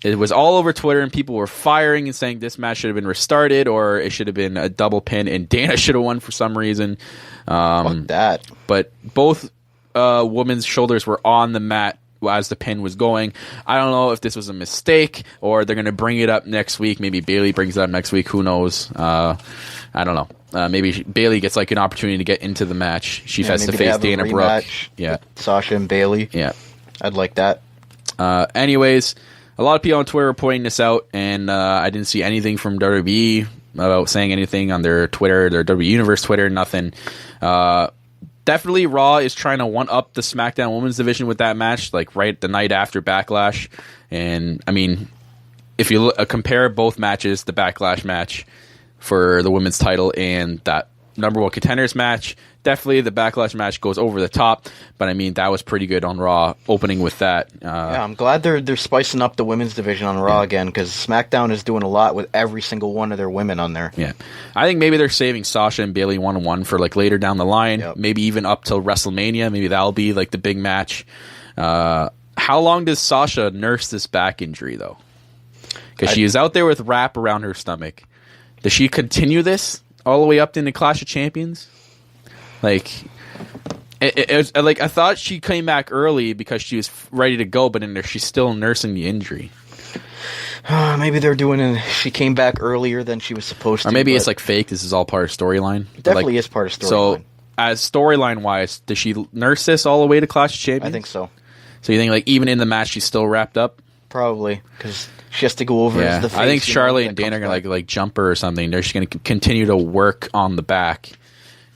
it was all over Twitter and people were firing and saying this match should have been restarted or it should have been a double pin and Dana should have won for some reason. Fuck that. But both women's shoulders were on the mat as the pin was going. I don't know if this was a mistake or they're going to bring it up next week. Maybe Bayley brings it up next week. Who knows? I don't know. Maybe Bayley gets like an opportunity to get into the match. She has to face Dana Brooke. Yeah, Sasha and Bayley. Yeah, I'd like that. Anyways, a lot of people on Twitter are pointing this out, and I didn't see anything from WWE about saying anything on their Twitter, their WWE Universe Twitter. Nothing. Definitely Raw is trying to one-up the SmackDown Women's Division with that match, like right the night after Backlash. And, I mean, if you compare both matches, the Backlash match for the women's title and that number one contenders match. Definitely the Backlash match goes over the top, but I mean that was pretty good on Raw, opening with that. Yeah, I'm glad they're spicing up the women's division on Raw again, because SmackDown is doing a lot with every single one of their women on there. Yeah, I think maybe they're saving Sasha and Bayley 1-on-1 for like later down the line, maybe even up till WrestleMania. Maybe that'll be like the big match. How long does Sasha nurse this back injury though? Because she is out there with wrap around her stomach. Does she continue this all the way up into Clash of Champions? Like, it was, like I thought she came back early because she was ready to go, but then she's still nursing the injury. Maybe they're doing it. She came back earlier than she was supposed to. Or maybe it's like fake. This is all part of storyline. Definitely is part of storyline. So, as storyline wise, does she nurse this all the way to Clash of Champions? I think so. So you think like even in the match she's still wrapped up? Probably, because she has to go over as the face. I think Charlotte and Dana are gonna like jump her or something. They're just gonna continue to work on the back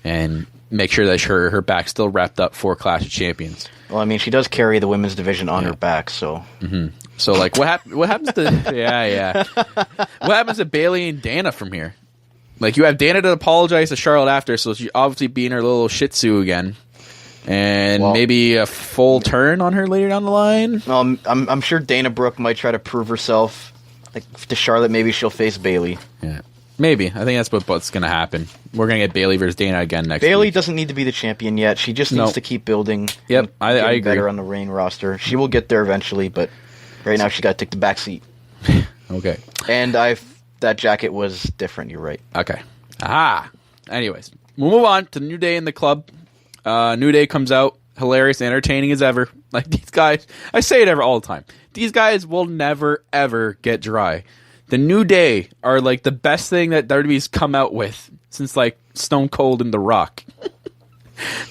and make sure that her back's still wrapped up for Clash of Champions. Well, I mean, she does carry the women's division on her back, so. Mm-hmm. So, like, what happens to what happens to Bayley and Dana from here? Like, you have Dana to apologize to Charlotte after, so she obviously being her little Shih Tzu again, and maybe a full turn on her later down the line. Well, I'm sure Dana Brooke might try to prove herself. Like to Charlotte, maybe she'll face Bayley. Yeah. Maybe. I think that's what's going to happen. We're going to get Bayley versus Dana again next Bayley week. doesn't need to be the champion yet. She just needs to keep building. Yep, I agree. Better on the Reign roster. She will get there eventually, but right now she got to take the back seat. Okay. And that jacket was different. You're right. Okay. Aha. Anyways, we'll move on to New Day in the club. New Day comes out, hilarious, entertaining as ever. Like these guys, I say it all the time. These guys will never ever get dry. The New Day are like the best thing that WWE's come out with since like Stone Cold and The Rock.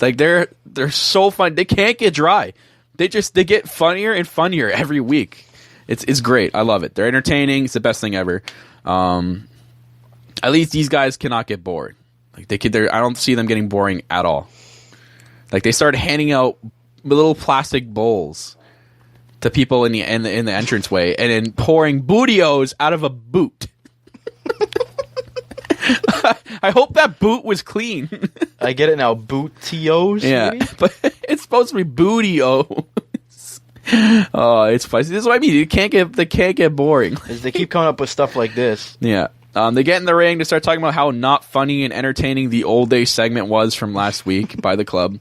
Like they're so fun. They can't get dry. They get funnier and funnier every week. It's great. I love it. They're entertaining. It's the best thing ever. At least these guys cannot get bored. Like I don't see them getting boring at all. Like they start handing out little plastic bowls to people in the entranceway, and then pouring bootios out of a boot. I hope that boot was clean. I get it now. Bootios? Yeah, maybe? But it's supposed to be bootio. Oh, it's funny. This is what I mean. They can't get boring. They keep coming up with stuff like this. Yeah. They get in the ring to start talking about how not funny and entertaining the Old Day segment was from last week by the club,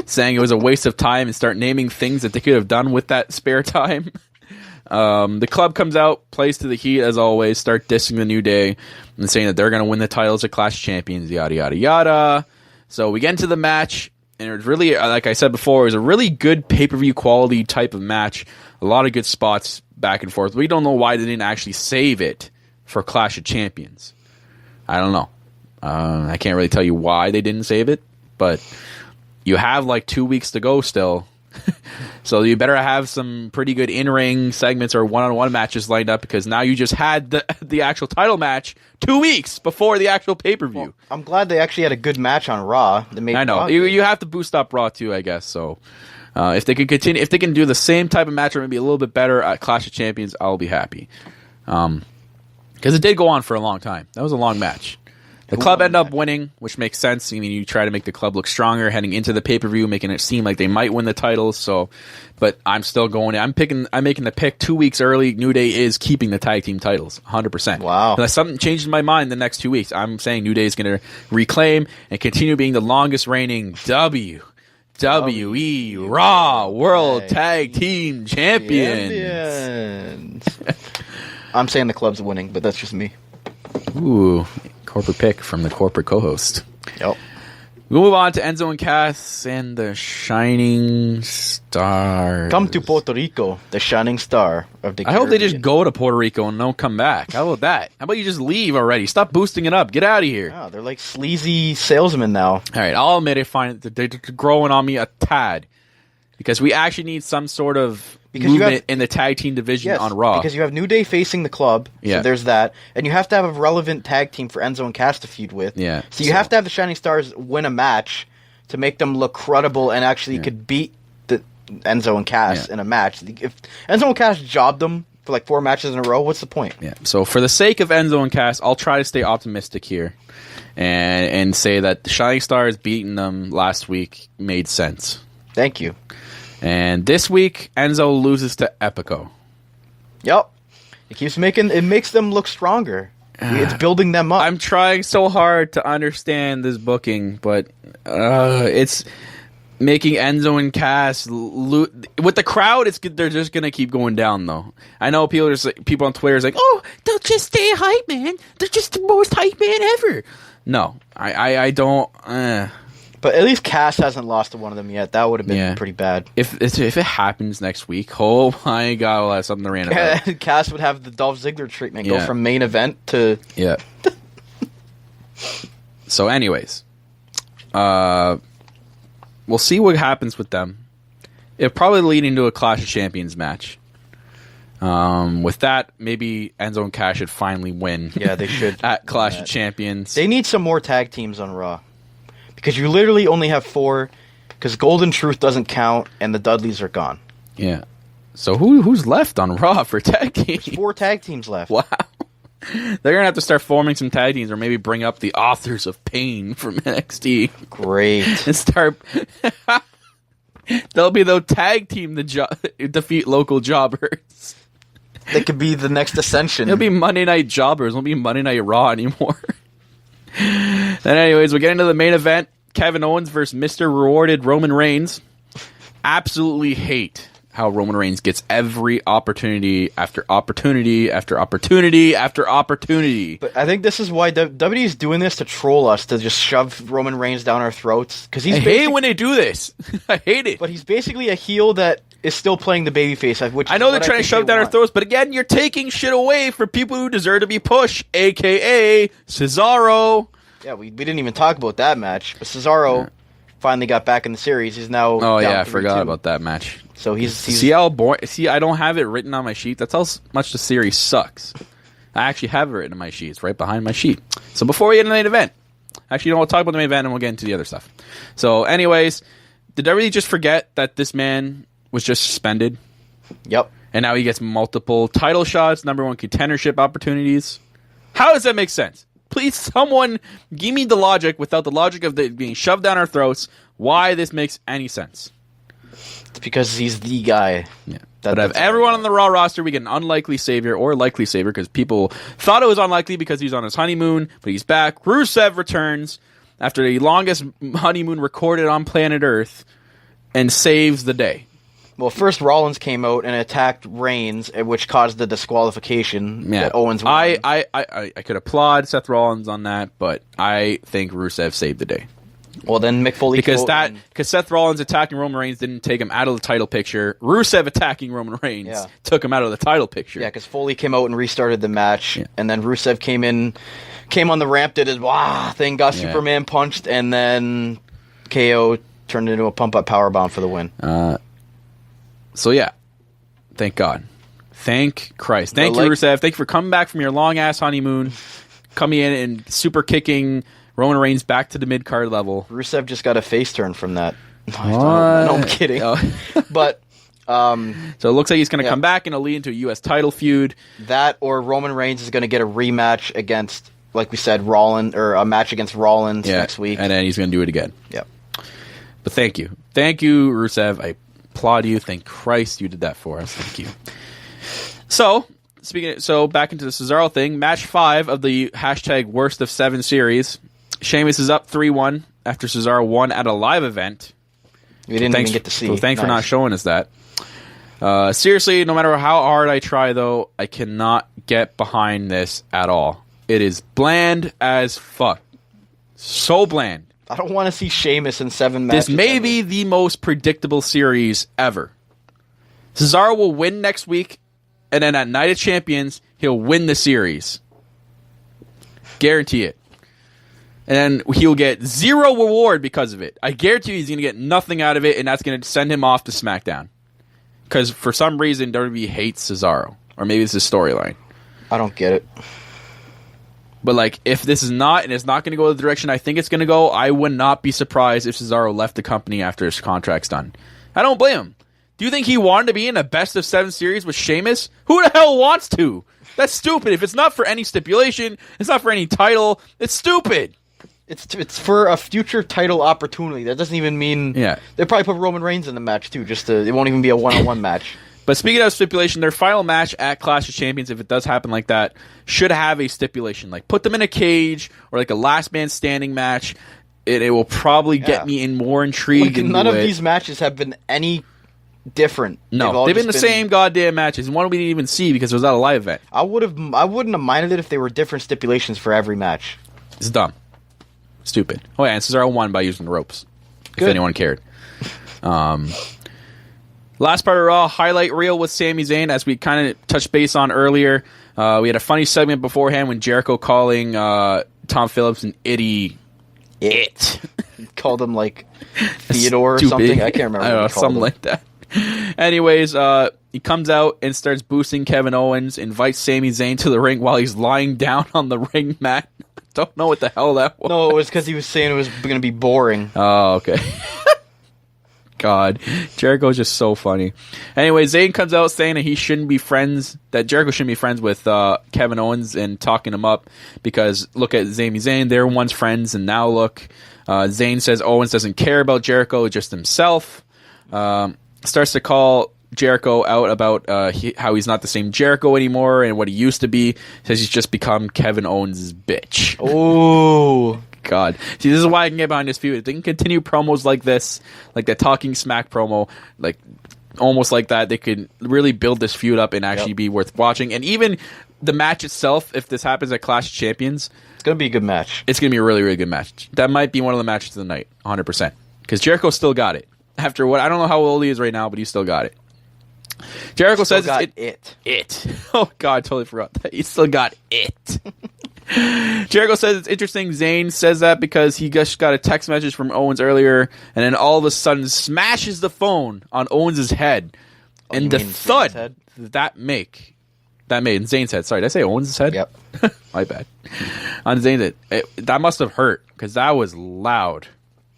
saying it was a waste of time, and start naming things that they could have done with that spare time. The club comes out, plays to the heat as always, start dissing the New Day and saying that they're going to win the titles at Clash of Champions, yada, yada, yada. So we get into the match, and it was really, like I said before, it was a really good pay-per-view quality type of match. A lot of good spots back and forth. We don't know why they didn't actually save it for Clash of Champions. I don't know. I can't really tell you why they didn't save it, but you have like 2 weeks to go still. So you better have some pretty good in-ring segments or one-on-one matches lined up, because now you just had the actual title match 2 weeks before the actual pay-per-view. Well, I'm glad they actually had a good match on Raw. I know. You have to boost up Raw too, I guess. So if they can continue, if they can do the same type of match or maybe a little bit better at Clash of Champions, I'll be happy. Because it did go on for a long time. That was a long match. The club ended up winning, which makes sense. I mean, you try to make the club look stronger heading into the pay-per-view, making it seem like they might win the titles. So, but I'm still going. I'm making the pick 2 weeks early. New Day is keeping the tag team titles, 100%. Wow. Unless something changes my mind the next 2 weeks, I'm saying New Day is going to reclaim and continue being the longest reigning WWE Raw World Tag Team Champions. I'm saying the club's winning, but that's just me. Ooh. Corporate pick from the corporate co-host. Yep. We'll move on to Enzo and Cass and the Shining Stars. Come to Puerto Rico, the shining star of the Caribbean. I hope they just go to Puerto Rico and don't come back. How about that? How about you just leave already? Stop boosting it up. Get out of here. Yeah, they're like sleazy salesmen now. All right, I'll admit it. Fine, they're growing on me a tad, because we actually need some sort of movement in the tag team division on Raw. Because you have New Day facing the club, so there's that. And you have to have a relevant tag team for Enzo and Cass to feud with. Yeah. So you have to have the Shining Stars win a match to make them look credible and actually could beat the Enzo and Cass in a match. If Enzo and Cass jobbed them for like 4 matches in a row. What's the point? Yeah. So for the sake of Enzo and Cass, I'll try to stay optimistic here and say that the Shining Stars beating them last week made sense. Thank you. And this week, Enzo loses to Epico. Yep. It makes them look stronger. It's building them up. I'm trying so hard to understand this booking, but it's making Enzo and Cass with the crowd. They're just gonna keep going down, though. I know people on Twitter is like, "Oh, they'll just stay hype, man. They're just the most hype man ever." No, I don't. But at least Cass hasn't lost to one of them yet. That would have been pretty bad. If it happens next week, oh my god, we'll have something to rant about. Cass would have the Dolph Ziggler treatment, go from main event to... Yeah. So anyways, we'll see what happens with them. It'll probably lead into a Clash of Champions match. With that, maybe Enzo and Cass should finally win. Yeah, they should. At Clash of Champions. They need some more tag teams on Raw. Because you literally only have 4, because Golden Truth doesn't count, and the Dudleys are gone. Yeah. So who's left on Raw for tag teams? There's 4 tag teams left. Wow. They're going to have to start forming some tag teams, or maybe bring up the Authors of Pain from NXT. Great. And start... They'll be the tag team defeat local jobbers. They could be the next Ascension. It'll be Monday Night Jobbers. It won't be Monday Night Raw anymore. Then anyways, we get into the main event. Kevin Owens versus Mr. Rewarded Roman Reigns. Absolutely hate how Roman Reigns gets every opportunity after opportunity after opportunity after opportunity. But I think this is why WWE is doing this to troll us, to just shove Roman Reigns down our throats. Because I hate when they do this. I hate it. But he's basically a heel that is still playing the babyface. Which I know they're trying to shove down our throats, but again, you're taking shit away from people who deserve to be pushed, a.k.a. Cesaro. Yeah, we didn't even talk about that match. But Cesaro finally got back in the series. He's now I forgot about that match. So he's See, I don't have it written on my sheet. That's how much the series sucks. I actually have it written on my sheet. It's right behind my sheet. So before we get into the main event, actually, we'll talk about the main event and we'll get into the other stuff. So anyways, did everybody just forget that this man was just suspended? Yep. And now he gets multiple title shots, #1 contendership opportunities. How does that make sense? Please, someone give me the logic without the logic of it being shoved down our throats. Why this makes any sense? It's because he's the guy. Yeah. But of everyone on the Raw roster, we get an unlikely savior or likely savior because people thought it was unlikely because he's on his honeymoon, but he's back. Rusev returns after the longest honeymoon recorded on planet Earth and saves the day. Well, first Rollins came out and attacked Reigns, which caused the disqualification that Owens won. I could applaud Seth Rollins on that, but I think Rusev saved the day. Well, then Mick Foley because Seth Rollins attacking Roman Reigns didn't take him out of the title picture. Rusev attacking Roman Reigns took him out of the title picture. Yeah, because Foley came out and restarted the match, and then Rusev came on the ramp, did his thing, got Superman punched, and then KO turned into a pump-up powerbomb for the win. So yeah, thank God. Thank Christ. Thank you, Rusev. Thank you for coming back from your long-ass honeymoon, coming in and super kicking Roman Reigns back to the mid-card level. Rusev just got a face turn from that. No, I'm kidding. Oh. But so it looks like he's going to come back and it'll lead into a U.S. title feud. That or Roman Reigns is going to get a rematch against, like we said, Rollins, or a match against Rollins next week. And then he's going to do it again. Yep. But thank you. Thank you, Rusev. I applaud you. Thank Christ you did that for us. Thank you. So back into the Cesaro thing. Match 5 of the #worst of 7 series. Sheamus is up 3-1 after Cesaro won at a live event. We didn't even get to see. So thanks for not showing us that. Seriously, no matter how hard I try, though, I cannot get behind this at all. It is bland as fuck. So bland. I don't want to see Sheamus in 7 matches. This may be the most predictable series ever. Cesaro will win next week, and then at Night of Champions, he'll win the series. Guarantee it. And then he'll get 0 reward because of it. I guarantee you he's going to get nothing out of it, and that's going to send him off to SmackDown. Because for some reason, WWE hates Cesaro. Or maybe it's his storyline. I don't get it. But like, if this is not, and it's not going to go the direction I think it's going to go, I would not be surprised if Cesaro left the company after his contract's done. I don't blame him. Do you think he wanted to be in a best of 7 series with Sheamus? Who the hell wants to? That's stupid. If it's not for any stipulation, it's not for any title, it's stupid. It's for a future title opportunity. That doesn't even mean... Yeah. They'll probably put Roman Reigns in the match, too. It won't even be a one-on-one match. But speaking of stipulation, their final match at Clash of Champions, if it does happen like that, should have a stipulation. Like, put them in a cage or like a last man standing match. It will probably get me in more intrigue. Like, none of these matches have been any different. No, they've been the same goddamn matches. One we didn't even see because it was at a live event. I wouldn't have minded it if they were different stipulations for every match. It's dumb. Stupid. Oh yeah, and Cesaro won by using the ropes. Good. If anyone cared. Last part of Raw, highlight reel with Sami Zayn, as we kind of touched base on earlier. We had a funny segment beforehand when Jericho calling Tom Phillips an idiot. Called him like Theodore or something. I can't remember. I don't know, something like that. Anyways, he comes out and starts boosting Kevin Owens, invites Sami Zayn to the ring while he's lying down on the ring mat. Don't know what the hell that was. No, it was because he was saying it was going to be boring. Oh, okay. God, Jericho's just so funny. Anyway, Zayn comes out saying that Jericho shouldn't be friends with Kevin Owens and talking him up because look at Sami Zayn, they were once friends and now look. Zayn says Owens doesn't care about Jericho, just himself. Starts to call Jericho out about how he's not the same Jericho anymore and what he used to be. Says he's just become Kevin Owens' bitch. Oh, God. See, this is why I can get behind this feud. If they can continue promos like this, like that Talking Smack promo, like almost like that, they could really build this feud up and actually be worth watching. And even the match itself, if this happens at Clash of Champions, it's going to be a good match. It's going to be a really, really good match. That might be one of the matches of the night, 100%. Because Jericho still got it. After what, I don't know how old he is right now, but he still got it. Jericho says it. Oh, God, totally forgot that. He still got it. Jericho says it's interesting. Zayn says that because he just got a text message from Owens earlier, and then all of a sudden smashes the phone on Owens' head. And the thud that made. Zayn's head. Sorry, did I say Owens' head? Yep. My bad. On Zayn's head. That must have hurt, because that was loud.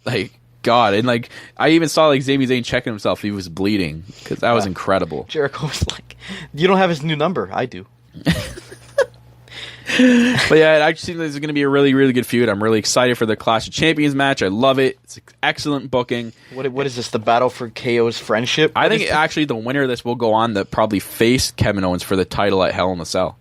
Like, God. And, like, I even saw, like, Sami Zayn checking himself if he was bleeding, because that was incredible. Jericho was like, you don't have his new number. I do. But yeah, it actually seems like this is going to be a really, really good feud. I'm really excited for the Clash of Champions match. I love it. It's excellent booking. What is this? The battle for KO's friendship? I think actually the winner of this will go on to probably face Kevin Owens for the title at Hell in a Cell.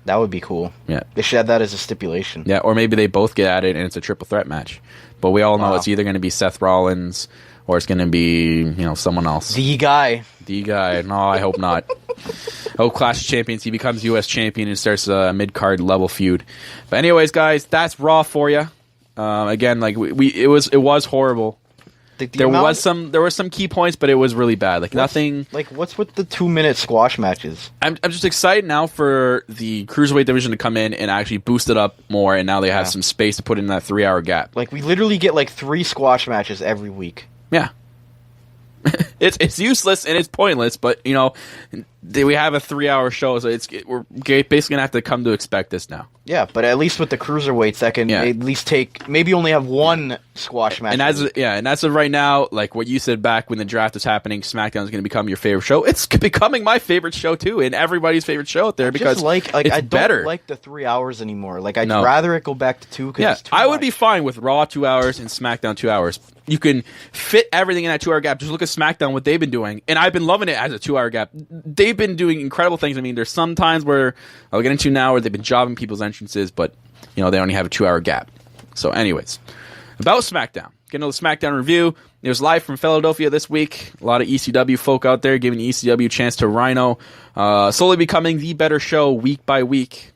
That would be cool. Yeah, they should have that as a stipulation. Yeah, or maybe they both get at it and it's a triple threat match. But we all know it's either going to be Seth Rollins or it's going to be someone else. The guy. No, I hope not. Clash of Champions, he becomes U.S. champion and starts a mid-card level feud. But anyways, guys, that's Raw for you. Again, like it was horrible. There were some key points, but it was really bad. Like nothing. Like what's with the 2-minute squash matches? I'm just excited now for the cruiserweight division to come in and actually boost it up more, and now they have some space to put in that 3-hour gap. Like we literally get like 3 squash matches every week. Yeah. It's useless and it's pointless, but we have a 3-hour show, so we're basically gonna have to come to expect this now. Yeah, but at least with the cruiserweights, that can at least maybe only have 1 squash match. And as of right now, like what you said back when the draft was happening, SmackDown is going to become your favorite show. It's becoming my favorite show too, and everybody's favorite show out there because it's I don't better. Like the 3 hours anymore. Like I'd rather it go back to 2. Yeah, I would be fine with Raw 2 hours and SmackDown 2 hours. You can fit everything in that 2-hour gap. Just look at SmackDown, what they've been doing, and I've been loving it as a 2-hour gap. They've been doing incredible things. I mean, there's some times where I'll get into now where they've been jobbing people's entrances, but they only have a 2-hour gap. So, anyways, about SmackDown. Getting to the SmackDown review. It was live from Philadelphia this week. A lot of ECW folk out there giving ECW a chance to Rhino, slowly becoming the better show week by week.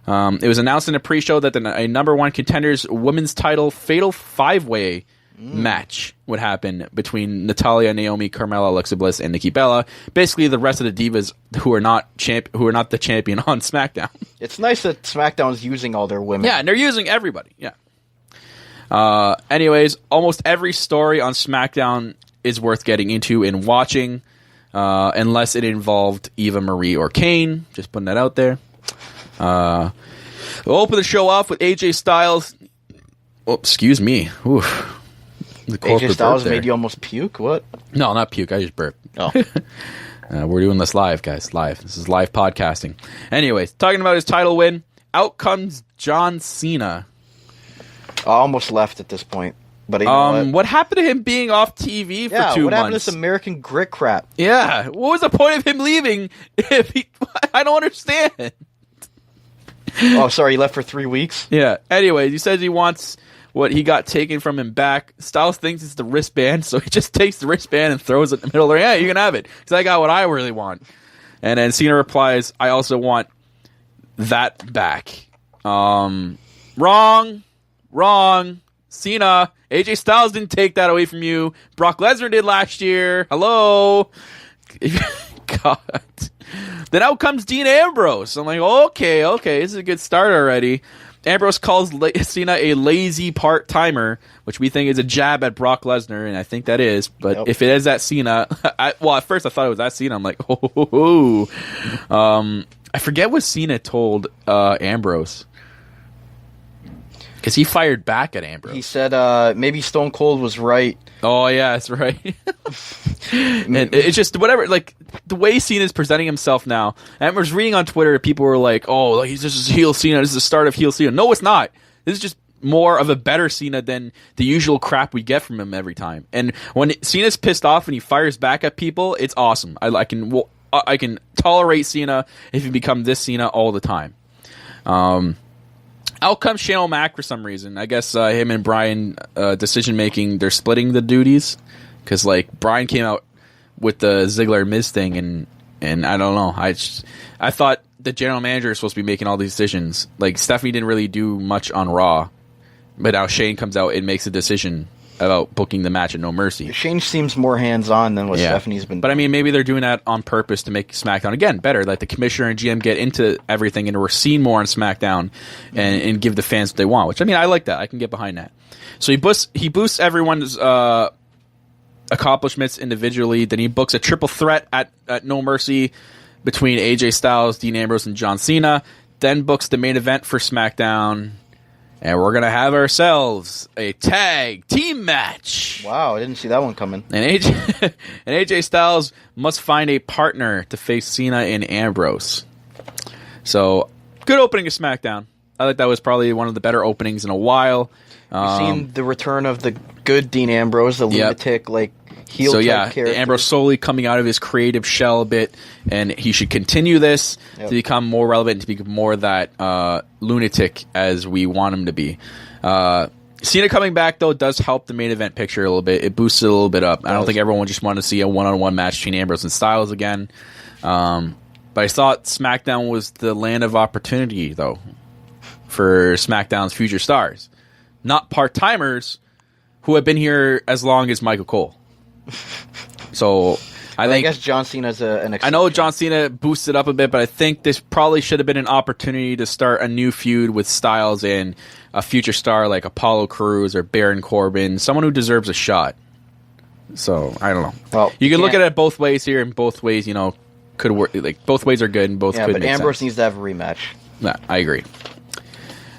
It was announced in a pre-show that a number 1 contenders women's title fatal 5-way match would happen between Natalya, Naomi, Carmella, Alexa Bliss, and Nikki Bella. Basically, the rest of the divas who are not the champion on SmackDown. It's nice that SmackDown's using all their women. Yeah, and they're using everybody. Yeah. Anyways, almost every story on SmackDown is worth getting into and watching, unless it involved Eva Marie or Kane. Just putting that out there. We'll open the show off with AJ Styles. Oh, excuse me. Oof. The AJ corporate Styles burp there. made you almost puke? What? No, not puke. I just burped. Oh. We're doing this live, guys. Live. This is live podcasting. Anyways, talking about his title win. Out comes John Cena. I almost left at this point. But you know what happened to him being off TV for 2 months? What happened to this American grit crap? Yeah. What was the point of him leaving if he... I don't understand. Oh, sorry, he left for 3 weeks? Yeah. Anyways, he says he wants what he got taken from him back. Styles thinks it's the wristband, so he just takes the wristband and throws it in the middle of the ring. Yeah, you can have it. Because I got what I really want. And then Cena replies, I also want that back. Wrong. Cena, AJ Styles didn't take that away from you. Brock Lesnar did last year. Hello. God. Then out comes Dean Ambrose. I'm like, okay, this is a good start already. Ambrose calls Cena a lazy part-timer, which we think is a jab at Brock Lesnar, and I think that is. But if it is that Cena, at first I thought it was that Cena. I'm like, I forget what Cena told Ambrose. Because he fired back at Ambrose. He said maybe Stone Cold was right. Oh, yeah, that's right. And it's just whatever, like, the way Cena's presenting himself now. And I was reading on Twitter, people were like, oh, he's just heel Cena. This is the start of heel Cena. No, it's not. This is just more of a better Cena than the usual crap we get from him every time. And when Cena's pissed off and he fires back at people, it's awesome. I can tolerate Cena if he becomes this Cena all the time. Out comes Shane O'Mac for some reason. I guess him and Brian decision making, they're splitting the duties because like Brian came out with the Ziggler Miz thing, and I don't know. I thought the general manager is supposed to be making all these decisions. Like Stephanie didn't really do much on Raw, but now Shane comes out and makes a decision about booking the match at No Mercy. Shane seems more hands-on than what Stephanie's been doing. But I mean, maybe they're doing that on purpose to make SmackDown, again, better. Like the commissioner and GM get into everything and we're seen more on SmackDown and give the fans what they want, which, I mean, I like that. I can get behind that. So he boosts everyone's accomplishments individually. Then he books a triple threat at No Mercy between AJ Styles, Dean Ambrose, and John Cena. Then books the main event for SmackDown. And we're going to have ourselves a tag team match. Wow, I didn't see that one coming. And AJ Styles must find a partner to face Cena and Ambrose. So, good opening of SmackDown. I think that was probably one of the better openings in a while. You've seen the return of the good Dean Ambrose, the lunatic, heel type character. Ambrose slowly coming out of his creative shell a bit, and he should continue this to become more relevant, to become more that lunatic as we want him to be. Cena coming back, though, does help the main event picture a little bit. It boosts it a little bit up. I don't think everyone just wanted to see a one-on-one match between Ambrose and Styles again. But I thought SmackDown was the land of opportunity, though, for SmackDown's future stars. Not part-timers who have been here as long as Michael Cole. So I guess John Cena's an exception. I know John Cena boosted up a bit, but I think this probably should have been an opportunity to start a new feud with Styles and a future star like Apollo Crews or Baron Corbin, someone who deserves a shot. So I don't know. Well, you can look at it both ways here, and both ways, could work. Like both ways are good, and both could but make Ambrose sense. needs to have a rematch. Yeah, I agree.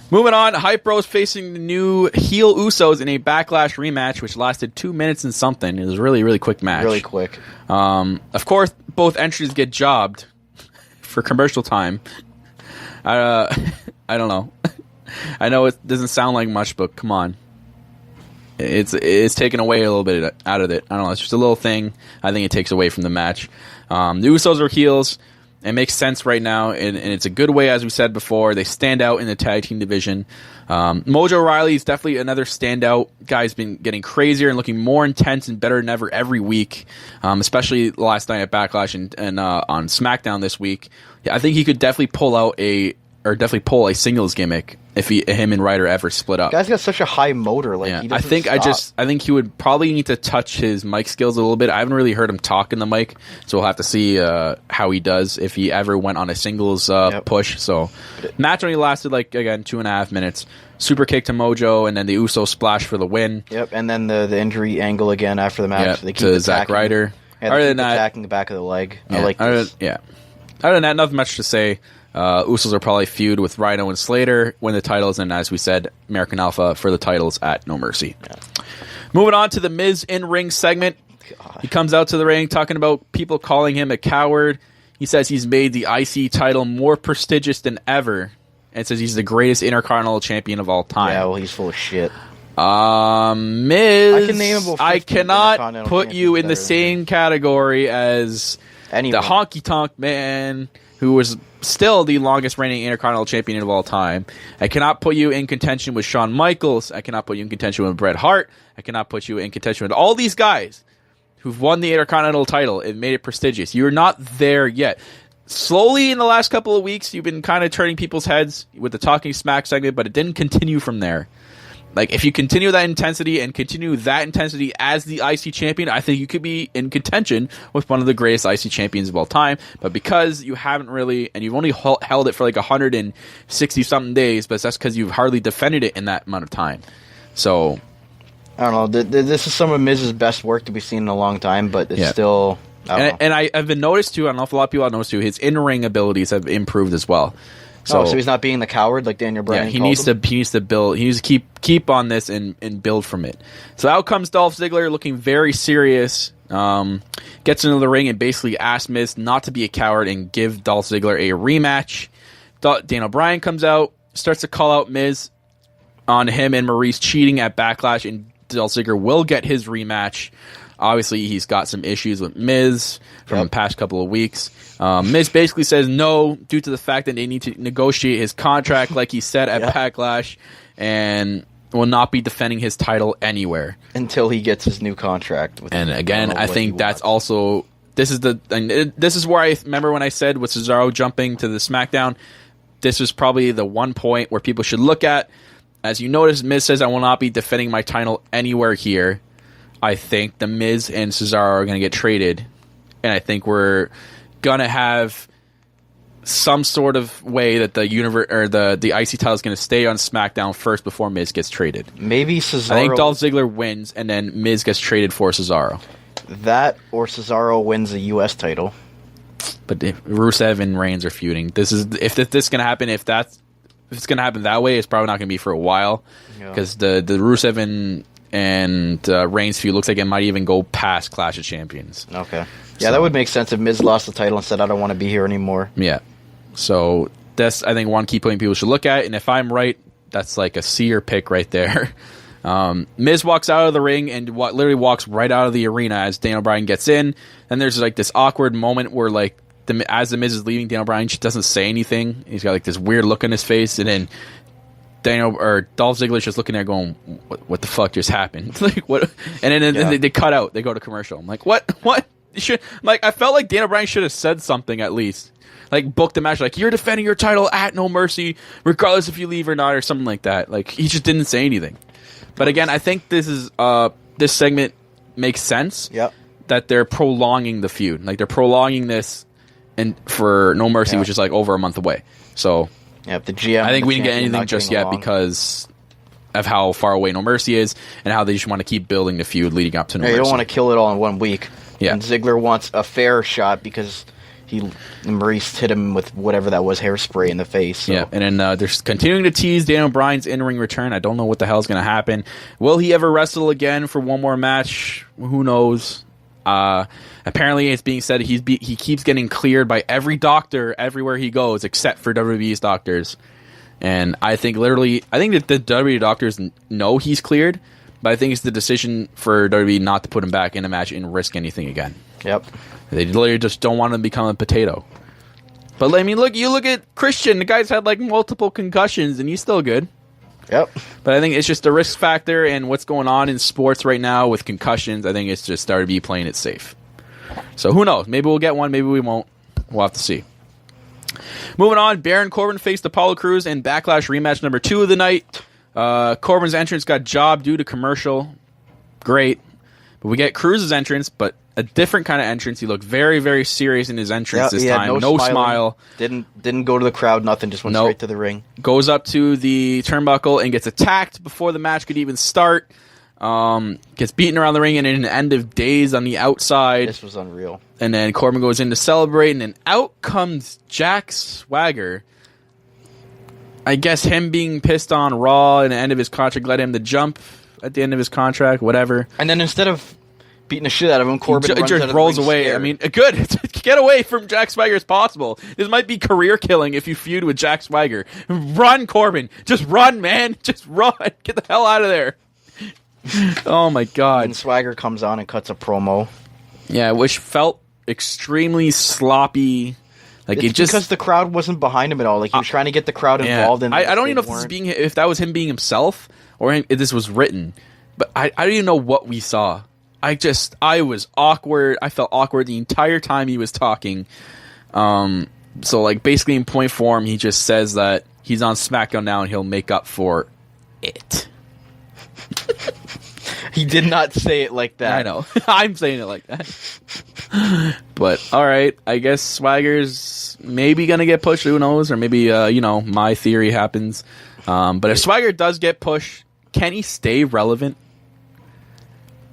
Moving on, Hype Bros facing the new heel Usos in a Backlash rematch, which lasted 2 minutes and something. It was a really, really quick match. Really quick. Of course, both entries get jobbed for commercial time. I don't know. I know it doesn't sound like much, but come on. It's taken away a little bit out of it. I don't know. It's just a little thing. I think it takes away from the match. The Usos are heels. It makes sense right now, and it's a good way, as we said before. They stand out in the tag team division. Mojo Rawley is definitely another standout. Guy's been getting crazier and looking more intense and better than ever every week, especially last night at Backlash and on SmackDown this week. Yeah, I think he could definitely pull a singles gimmick if him and Ryder ever split up. Guy's got such a high motor. He I think he would probably need to touch his mic skills a little bit. I haven't really heard him talk in the mic, so we'll have to see how he does if he ever went on a singles push. So match only lasted 2.5 minutes. Super kick to Mojo, and then the Uso splash for the win. Yep, and then the injury angle again after the match. Yep, they keep to Zack Ryder. Yeah, they keep attacking the back of the leg. Yeah, I like this. Other than that, nothing much to say. Usos are probably feud with Rhino and Slater when the titles, and as we said, American Alpha for the titles at No Mercy. Yeah. Moving on to the Miz in-ring segment. God. He comes out to the ring talking about people calling him a coward. He says he's made the IC title more prestigious than ever, and says he's the greatest Intercontinental Champion of all time. Yeah, well, he's full of shit. Miz, I cannot put you in the same category as Anyone. the Honky Tonk Man, who was still the longest reigning Intercontinental Champion of all time. I cannot put you in contention with Shawn Michaels. I cannot put you in contention with Bret Hart. I cannot put you in contention with all these guys who've won the Intercontinental title and made it prestigious. You're not there yet. Slowly in the last couple of weeks, you've been kind of turning people's heads with the Talking Smack segment, but it didn't continue from there. Like, if you continue that intensity and continue that intensity as the IC champion, I think you could be in contention with one of the greatest IC champions of all time. But because you haven't really, and you've only held it for like 160-something days, but that's because you've hardly defended it in that amount of time. So, I don't know. This is some of Miz's best work that we've seen in a long time, but it's still... And I've been noticed too, I don't know if a lot of people have noticed too, his in-ring abilities have improved as well. So he's not being the coward like Daniel Bryan. Yeah, he needs to build. He needs to keep on this and build from it. So out comes Dolph Ziggler, looking very serious. Gets into the ring and basically asks Miz not to be a coward and give Dolph Ziggler a rematch. Daniel Bryan comes out, starts to call out Miz on him and Maurice cheating at Backlash, and Dolph Ziggler will get his rematch. Obviously, he's got some issues with Miz from the past couple of weeks. Miz basically says no due to the fact that they need to negotiate his contract, like he said at Backlash, and will not be defending his title anywhere until he gets his new contract. And again, I think that's also this is where I remember when I said with Cesaro jumping to the SmackDown. This was probably the one point where people should look at. As you notice, Miz says, "I will not be defending my title anywhere here." I think the Miz and Cesaro are going to get traded, and I think we're going to have some sort of way that the universe or the IC title is going to stay on SmackDown first before Miz gets traded. Maybe Cesaro. I think Dolph Ziggler wins, and then Miz gets traded for Cesaro. That or Cesaro wins the U.S. title. But if Rusev and Reigns are feuding. This is if this is going to happen. If it's going to happen that way, it's probably not going to be for a while because the Rusev and Reigns feud looks like it might even go past Clash of Champions. Okay. Yeah, that would make sense if Miz lost the title and said, I don't want to be here anymore. Yeah. So that's, I think, one key point people should look at. And if I'm right, that's like a seer pick right there. Miz walks out of the ring and literally walks right out of the arena as Daniel Bryan gets in. And there's like this awkward moment where like as the Miz is leaving, Daniel Bryan just doesn't say anything. He's got like this weird look on his face. And then Dolph Ziggler's just looking there going, what the fuck just happened? Like what? And then they cut out. They go to commercial. I'm like, what? I felt like Daniel Bryan should have said something at least. Like booked the match. Like, you're defending your title at No Mercy, regardless if you leave or not, or something like that. Like he just didn't say anything. But again, I think this segment makes sense. Yep. That they're prolonging the feud. Like they're prolonging this, and for No Mercy, which is like over a month away. So. Yeah, the GM. I think we didn't get anything just yet because of how far away No Mercy is and how they just want to keep building the feud leading up to No Mercy. You don't want to kill it all in 1 week. Yeah. And Ziggler wants a fair shot because Maurice hit him with whatever that was, hairspray in the face. So. Yeah, and then they're continuing to tease Daniel Bryan's in-ring return. I don't know what the hell is going to happen. Will he ever wrestle again for one more match? Who knows? Apparently, it's being said he keeps getting cleared by every doctor everywhere he goes, except for WWE's doctors. And I think that the WWE doctors know he's cleared, but I think it's the decision for WWE not to put him back in a match and risk anything again. Yep. They literally just don't want him to become a potato. But I mean, you look at Christian. The guy's had like multiple concussions, and he's still good. Yep. But I think it's just the risk factor and what's going on in sports right now with concussions. I think it's just WWE playing it safe. So who knows? Maybe we'll get one. Maybe we won't. We'll have to see. Moving on, Baron Corbin faced Apollo Crews in Backlash rematch number 2 of the night. Corbin's entrance got jobbed due to commercial. Great. But we get Cruz's entrance, but a different kind of entrance. He looked very, very serious in his entrance this time. No smile. Didn't go to the crowd, nothing. Just went straight to the ring. Goes up to the turnbuckle and gets attacked before the match could even start. Gets beaten around the ring and in an end of days on the outside. This was unreal. And then Corbin goes in to celebrate, and then out comes Jack Swagger. I guess him being pissed on Raw and the end of his contract led him to jump at the end of his contract, whatever. And then instead of beating the shit out of him, Corbin runs just out of rolls the ring away. scared. I mean, good. Get away from Jack Swagger as possible. This might be career killing if you feud with Jack Swagger. Run, Corbin. Just run, man. Just run. Get the hell out of there. Oh my God. And Swagger comes on and cuts a promo. Yeah, which felt extremely sloppy. Like It's because the crowd wasn't behind him at all. Like he was trying to get the crowd involved. Yeah. In I don't even know if that was him being himself or if this was written. But I don't even know what we saw. I was awkward. I felt awkward the entire time he was talking. So like basically in point form, he just says that he's on SmackDown now and he'll make up for it. He did not say it like that. I know. I'm saying it like that. But all right, I guess Swagger's maybe gonna get pushed. Who knows? Or maybe my theory happens. But if Swagger does get pushed, can he stay relevant?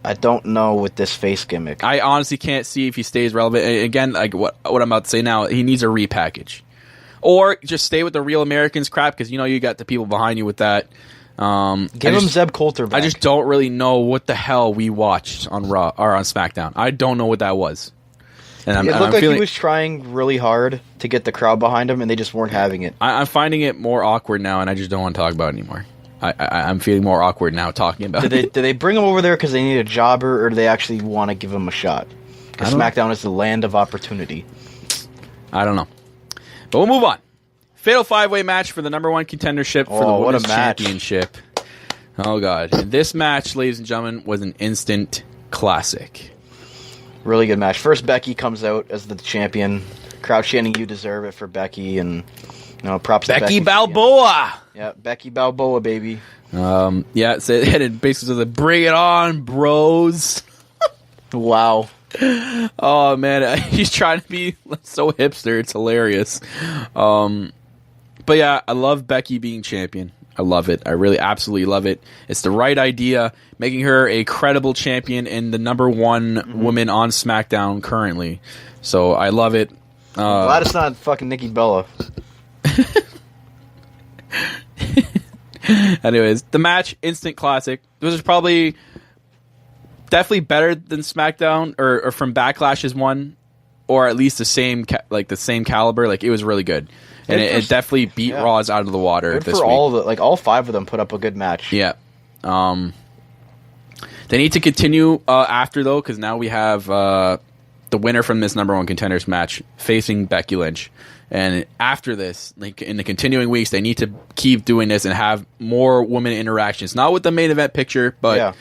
I don't know with this face gimmick. I honestly can't see if he stays relevant. Again, like what I'm about to say now, he needs a repackage, or just stay with the Real Americans crap because you got the people behind you with that. Give him Zeb Coulter back. I just don't really know what the hell we watched on Raw or on SmackDown. I don't know what that was. And it looked like he was trying really hard to get the crowd behind him, and they just weren't having it. I'm finding it more awkward now, and I just don't want to talk about it anymore. I'm feeling more awkward now talking about it. Did they bring him over there because they need a jobber, or do they actually want to give him a shot? Because SmackDown is the land of opportunity. I don't know. But we'll move on. Fatal 5-way match for the number one contendership for the Women's Championship. Oh, God. And this match, ladies and gentlemen, was an instant classic. Really good match. First, Becky comes out as the champion. Crowd chanting, "You deserve it" for Becky, and props to Becky Balboa. Yeah, Becky Balboa, baby. Yeah, so it basically says, "Bring it on, bros." Wow. Oh man, he's trying to be so hipster. It's hilarious. But yeah, I love Becky being champion. I love it. I really absolutely love it. It's the right idea, making her a credible champion and the number one woman on SmackDown currently. So I love it. Glad it's not fucking Nikki Bella. Anyways, the match, instant classic. This is probably definitely better than SmackDown or from Backlash's one, or at least the same caliber. Like it was really good, and it definitely beat Raw's out of the water. Good this for week. all five of them put up a good match. Yeah. They need to continue after though, because now we have the winner from this number one contenders match facing Becky Lynch. And after this, like in the continuing weeks, they need to keep doing this and have more women interactions. Not with the main event picture, but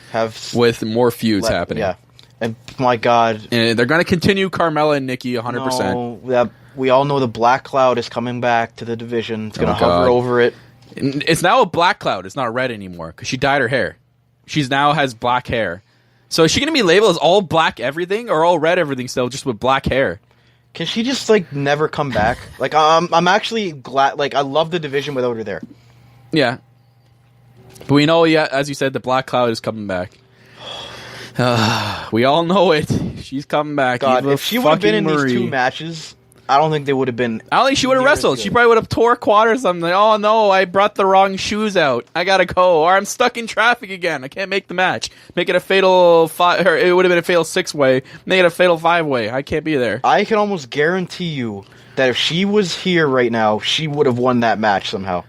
with more feuds happening. Yeah. And my God. And they're going to continue Carmella and Nikki 100%. No, we all know the Black Cloud is coming back to the division. It's going to hover over it. It's now a black cloud. It's not red anymore because she dyed her hair. She's now has black hair. So is she going to be labeled as all black everything or all red everything still just with black hair? Can she just never come back? I'm actually glad. I love the division without her there. Yeah, but we know, as you said, the Black Cloud is coming back. We all know it. She's coming back. God, if she would have been in these two matches, I don't think they would have been. I don't think she would have wrestled. She probably would have tore a quad or something. Oh no, I brought the wrong shoes out. I gotta go, or I'm stuck in traffic again. I can't make the match. Make it a fatal five. Or it would have been a fatal 6-way. Make it a fatal 5-way. I can't be there. I can almost guarantee you that if she was here right now, she would have won that match somehow.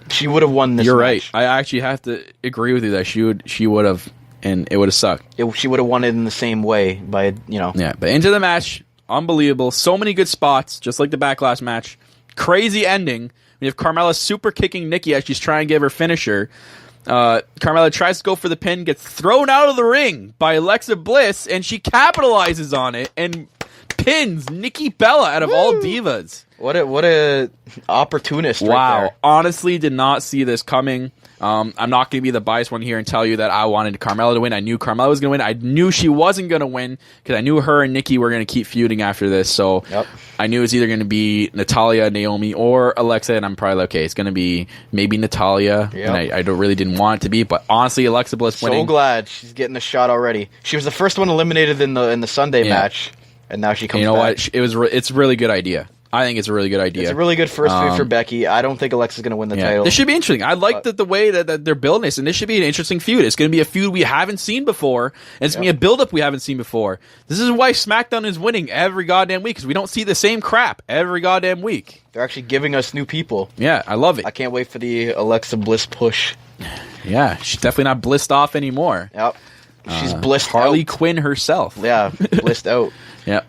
She would have won this. You're match. right. I actually have to agree with you that she would have, and it would have sucked. She would have won it in the same way by Yeah, but into the match. Unbelievable. So many good spots, just like the Backlash match. Crazy ending. We have Carmella super kicking Nikki as she's trying to give her finisher. Carmella tries to go for the pin, gets thrown out of the ring by Alexa Bliss, and she capitalizes on it and pins Nikki Bella out of all divas. What a opportunist! Wow. Right there. Honestly, did not see this coming. I'm not going to be the biased one here and tell you that I wanted Carmella to win. I knew Carmella was going to win. I knew she wasn't going to win because I knew her and Nikki were going to keep feuding after this. So I knew it was either going to be Natalya, Naomi, or Alexa, and I'm probably like, okay, it's going to be maybe Natalya. Yep. And I really didn't want it to be, but honestly, Alexa Bliss winning. So glad she's getting a shot already. She was the first one eliminated in the Sunday match, and now she comes back. You know what? It's a really good idea. I think it's a really good idea. It's a really good first feud for Becky. I don't think Alexa's going to win the title. This should be interesting. I like the way that they're building this, and this should be an interesting feud. It's going to be a feud we haven't seen before, and it's going to be a build-up we haven't seen before. This is why SmackDown is winning every goddamn week, because we don't see the same crap every goddamn week. They're actually giving us new people. Yeah, I love it. I can't wait for the Alexa Bliss push. Yeah, she's definitely not blissed off anymore. Yep. She's blissed Harley out. Quinn herself. Yeah, blissed out. Yeah.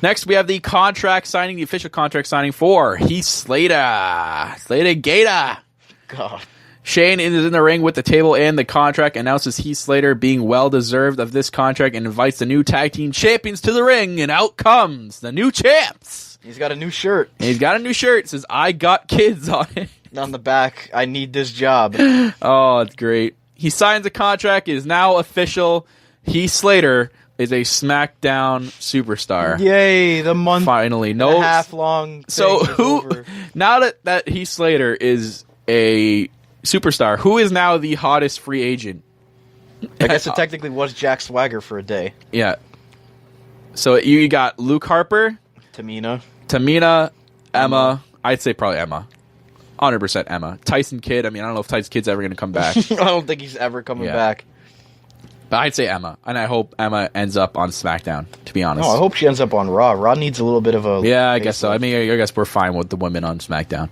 Next, we have the official contract signing for Heath Slater. Slater Gator. God. Shane is in the ring with the table and the contract, announces Heath Slater being well-deserved of this contract, and invites the new tag team champions to the ring, and out comes the new champs. He's got a new shirt. It says, I got kids on it. On the back, I need this job. Oh, it's great. He signs the contract. It is now official. Heath Slater is a SmackDown superstar. Yay, the month finally. No half long. So now that Heath Slater is a superstar, who is now the hottest free agent? I guess it technically was Jack Swagger for a day. Yeah. So you got Luke Harper, Tamina, Emma. I'd say probably Emma. 100% Emma. Tyson Kidd. I mean, I don't know if Tyson Kidd's ever going to come back. I don't think he's ever coming back. But I'd say Emma, and I hope Emma ends up on SmackDown, to be honest. No, I hope she ends up on Raw. Raw needs a little bit of a... Yeah, I guess so. I mean, I guess we're fine with the women on SmackDown.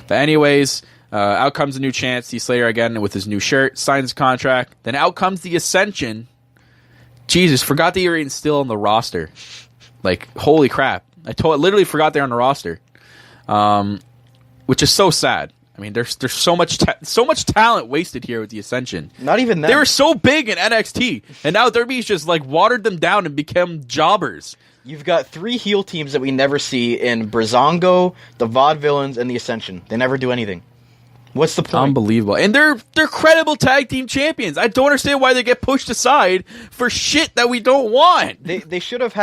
But anyways, out comes a new chance. Heath Slater again with his new shirt, signs his contract. Then out comes the Ascension. Jesus, forgot that you're even still on the roster. Like, holy crap. I literally forgot they're on the roster. Which is so sad. I mean, there's so much talent wasted here with the Ascension. Not even that. They were so big in NXT, and now WWE's just like watered them down and become jobbers. You've got 3 heel teams that we never see in Breezango, the Vaudevillains, and the Ascension. They never do anything. What's the point? Unbelievable. And they're credible tag team champions. I don't understand why they get pushed aside for shit that we don't want. They should have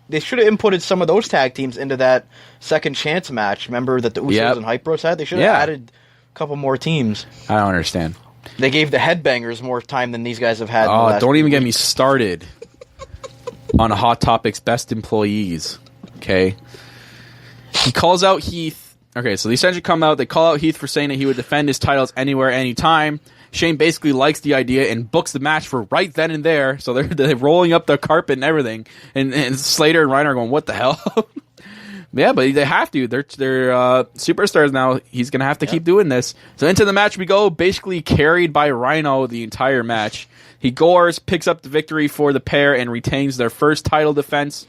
They should have inputted some of those tag teams into that second chance match. Remember that the Usos and Hype Bros had? They should have added a couple more teams. I don't understand. They gave the Headbangers more time than these guys have had. Oh, don't even get me started on Hot Topic's best employees. Okay. He calls out Heath. Okay, so the Ascension come out. They call out Heath for saying that he would defend his titles anywhere, anytime. Shane basically likes the idea and books the match for right then and there. So they're rolling up the carpet and everything. And Slater and Rhino are going, what the hell? Yeah, but they have to. They're superstars now. He's going to have to keep doing this. So into the match we go, basically carried by Rhino the entire match. He gores, picks up the victory for the pair, and retains their first title defense.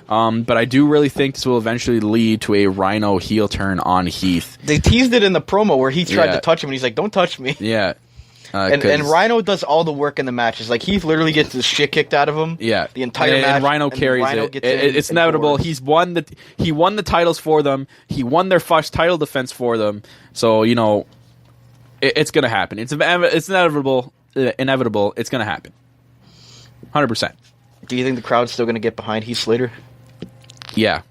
But I do really think this will eventually lead to a Rhino heel turn on Heath. They teased it in the promo where Heath tried to touch him, and he's like, don't touch me. Yeah. And Rhino does all the work in the matches. Like, Heath literally gets the shit kicked out of him. Yeah, the entire match. And Rhino carries it. It's inevitable. He won the titles for them. He won their first title defense for them. So it's gonna happen. It's inevitable. Inevitable. It's gonna happen. 100%. Do you think the crowd's still gonna get behind Heath Slater? Yeah.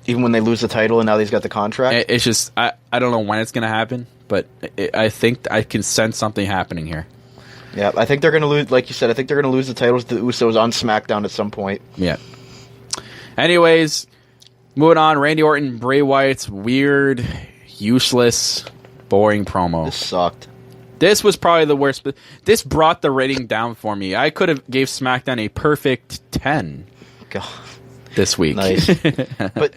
Even when they lose the title and now he's got the contract? It's just I don't know when it's gonna happen. But I think I can sense something happening here. Yeah, I think they're going to lose, like you said, I think they're going to lose the titles to the Usos on SmackDown at some point. Yeah. Anyways, moving on, Randy Orton, Bray Wyatt's weird, useless, boring promo. This sucked. This was probably the worst. This brought the rating down for me. I could have gave SmackDown a perfect 10 this week. Nice. But,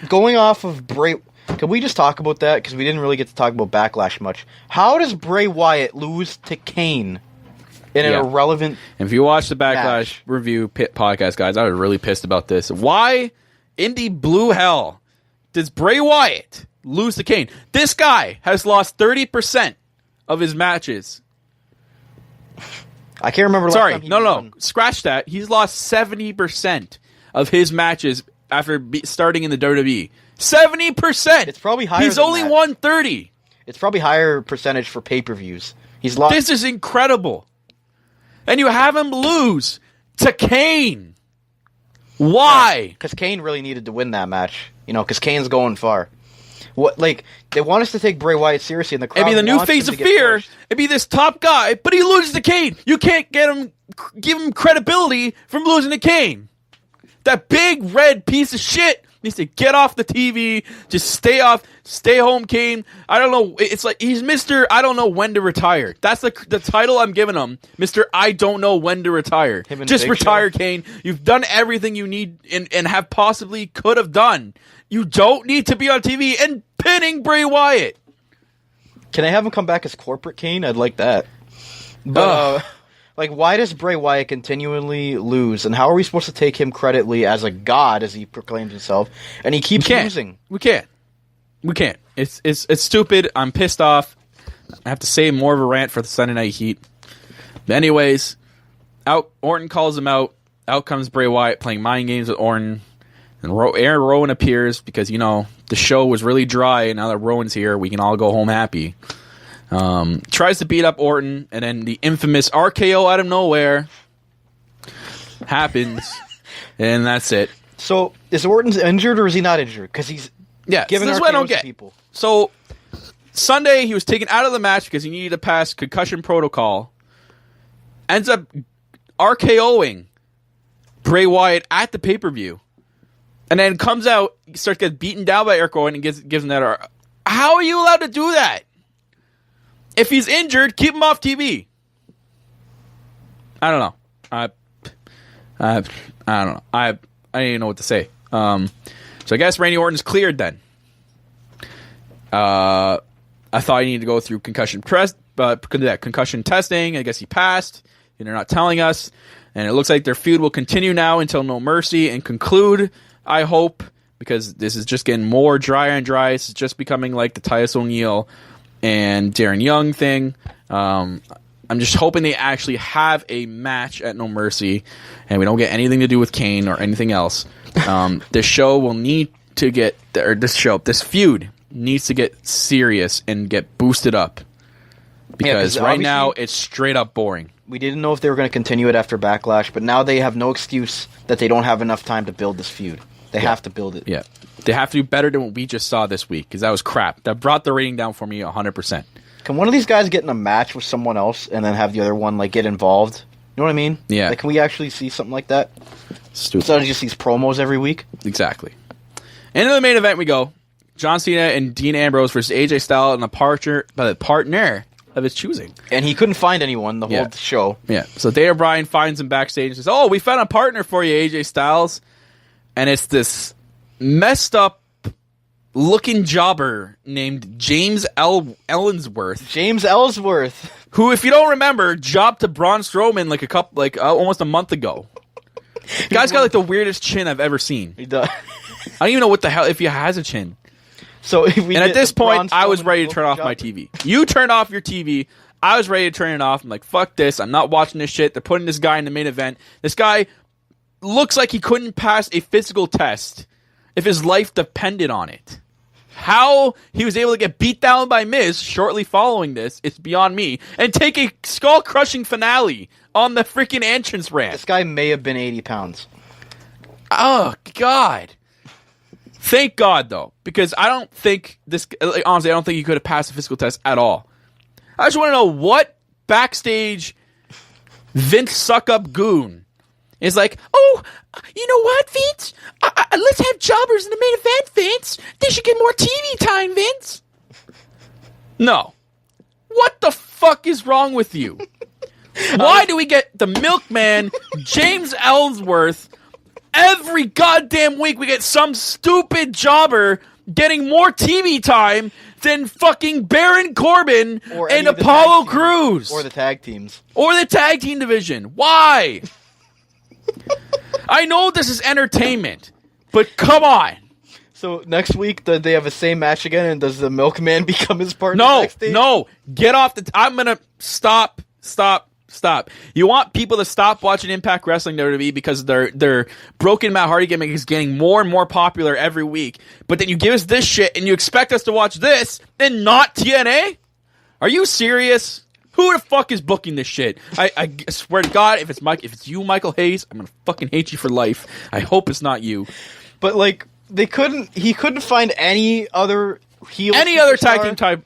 going off of Bray... Can we just talk about that? Because we didn't really get to talk about Backlash much. How does Bray Wyatt lose to Kane in an irrelevant And if you watch the Backlash review podcast, guys, I was really pissed about this. Why in the blue hell does Bray Wyatt lose to Kane? This guy has lost 30% of his matches. I can't remember the last time he won. Scratch that. He's lost 70% of his matches after starting in the WWE. 70%. It's probably higher. He's only won 30. It's probably higher percentage for pay-per-views. He's lost. This is incredible. And you have him lose to Kane. Why? Because Kane really needed to win that match. Because Kane's going far. They want us to take Bray Wyatt seriously, and the crowd It'd be the new wants face him of to get fear. pushed. It'd be this top guy, but he loses to Kane. You can't give him credibility from losing to Kane. That big red piece of shit needs to get off the TV. Just stay home, Kane. I don't know. It's like he's Mr. I don't know when to retire. That's the title I'm giving him. Mr. I don't know when to retire. Just retire, Kane. You've done everything you need and have possibly could have done. You don't need to be on TV and pinning Bray Wyatt. Can I have him come back as corporate Kane? I'd like that. But, why does Bray Wyatt continually lose? And how are we supposed to take him creditly as a god, as he proclaims himself? And he keeps losing. We can't. It's stupid. I'm pissed off. I have to say more of a rant for the Sunday Night Heat. But anyways, Orton calls him out. Out comes Bray Wyatt playing mind games with Orton. And Aaron Rowan appears because, the show was really dry, and now that Rowan's here, we can all go home happy. Tries to beat up Orton, and then the infamous RKO out of nowhere happens, and that's it. So, is Orton injured, or is he not injured? Because he's giving RKOs to people. So, Sunday, he was taken out of the match because he needed to pass concussion protocol. Ends up RKOing Bray Wyatt at the pay-per-view. And then comes out, starts getting beaten down by Eric Rowan and gives him that. How are you allowed to do that? If he's injured, keep him off TV. I don't know. I don't know. I don't even know what to say. So I guess Randy Orton's cleared then. I thought he needed to go through concussion testing. I guess he passed. And they're not telling us. And it looks like their feud will continue now until No Mercy and conclude. I hope, because this is just getting more drier and dry. It's just becoming like the Titus O'Neil and Darren Young thing. I'm just hoping they actually have a match at No Mercy, and we don't get anything to do with Kane or anything else. This show will need to get, or this feud needs to get serious and get boosted up, because right now it's straight up boring. We didn't know if they were going to continue it after Backlash, but now they have no excuse that they don't have enough time to build this feud. They have to build it. Yeah. They have to do better than what we just saw this week, because that was crap. That brought the rating down for me 100%. Can one of these guys get in a match with someone else and then have the other one get involved? You know what I mean? Yeah. Can we actually see something like that? Stupid. Instead of just these promos every week? Exactly. Into the main event we go. John Cena and Dean Ambrose versus AJ Styles and a partner of his choosing. And he couldn't find anyone the whole show. Yeah. So Daniel Bryan finds him backstage and says, "Oh, we found a partner for you, AJ Styles." And it's this messed up looking jobber named James Ellsworth. James Ellsworth. Who, if you don't remember, jobbed to Braun Strowman almost a month ago. Guy's got the weirdest chin I've ever seen. He does. I don't even know what the hell if he has a chin. So if we at this point, I was ready to turn off my TV. You turned off your TV. I was ready to turn it off. I'm like, fuck this. I'm not watching this shit. They're putting this guy in the main event. This guy looks like he couldn't pass a physical test if his life depended on it. How he was able to get beat down by Miz shortly following this is beyond me. And take a skull-crushing finale on the freaking entrance ramp. This guy may have been 80 pounds. Oh, God. Thank God, though, because I don't think honestly, I don't think he could have passed the physical test at all. I just want to know what backstage Vince suck-up goon is like, "Oh, you know what, Vince? Let's have jobbers in the main event, Vince. They should get more TV time, Vince." No. What the fuck is wrong with you? Why do we get the milkman, James Ellsworth, every goddamn week we get some stupid jobber getting more TV time than fucking Baron Corbin and Apollo Crews? Or the tag teams. Or the tag team division. Why? I know this is entertainment, but come on. So next week, they have the same match again, and does the milkman become his partner backstage? No. Get off the... I'm going to stop. You want people to stop watching Impact Wrestling WWE because their broken Matt Hardy gimmick is getting more and more popular every week. But then you give us this shit and you expect us to watch this and not TNA? Are you serious? Who the fuck is booking this shit? I swear to God, if it's you, Michael Hayes, I'm gonna fucking hate you for life. I hope it's not you. But he couldn't find any other heel, any other tag team type,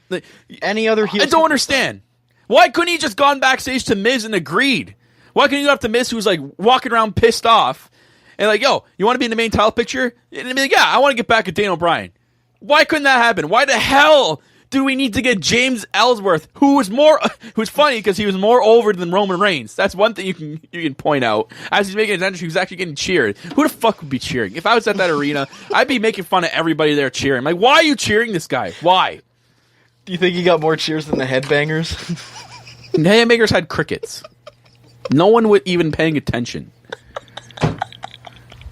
any other heel. I don't understand. Why couldn't he just gone backstage to Miz and agreed? Why couldn't you go up to Miz, who's walking around pissed off, and like, yo, you want to be in the main title picture? And I'd be like, yeah, I want to get back at Daniel O'Brien. Why couldn't that happen? Why the hell do we need to get James Ellsworth, who's funny because he was more over than Roman Reigns? That's one thing you can point out. As he's making his entrance, he was actually getting cheered. Who the fuck would be cheering? If I was at that arena, I'd be making fun of everybody there cheering. Like, why are you cheering this guy? Why? Do you think he got more cheers than the Headbangers? The Haymakers had crickets. No one would even paying attention.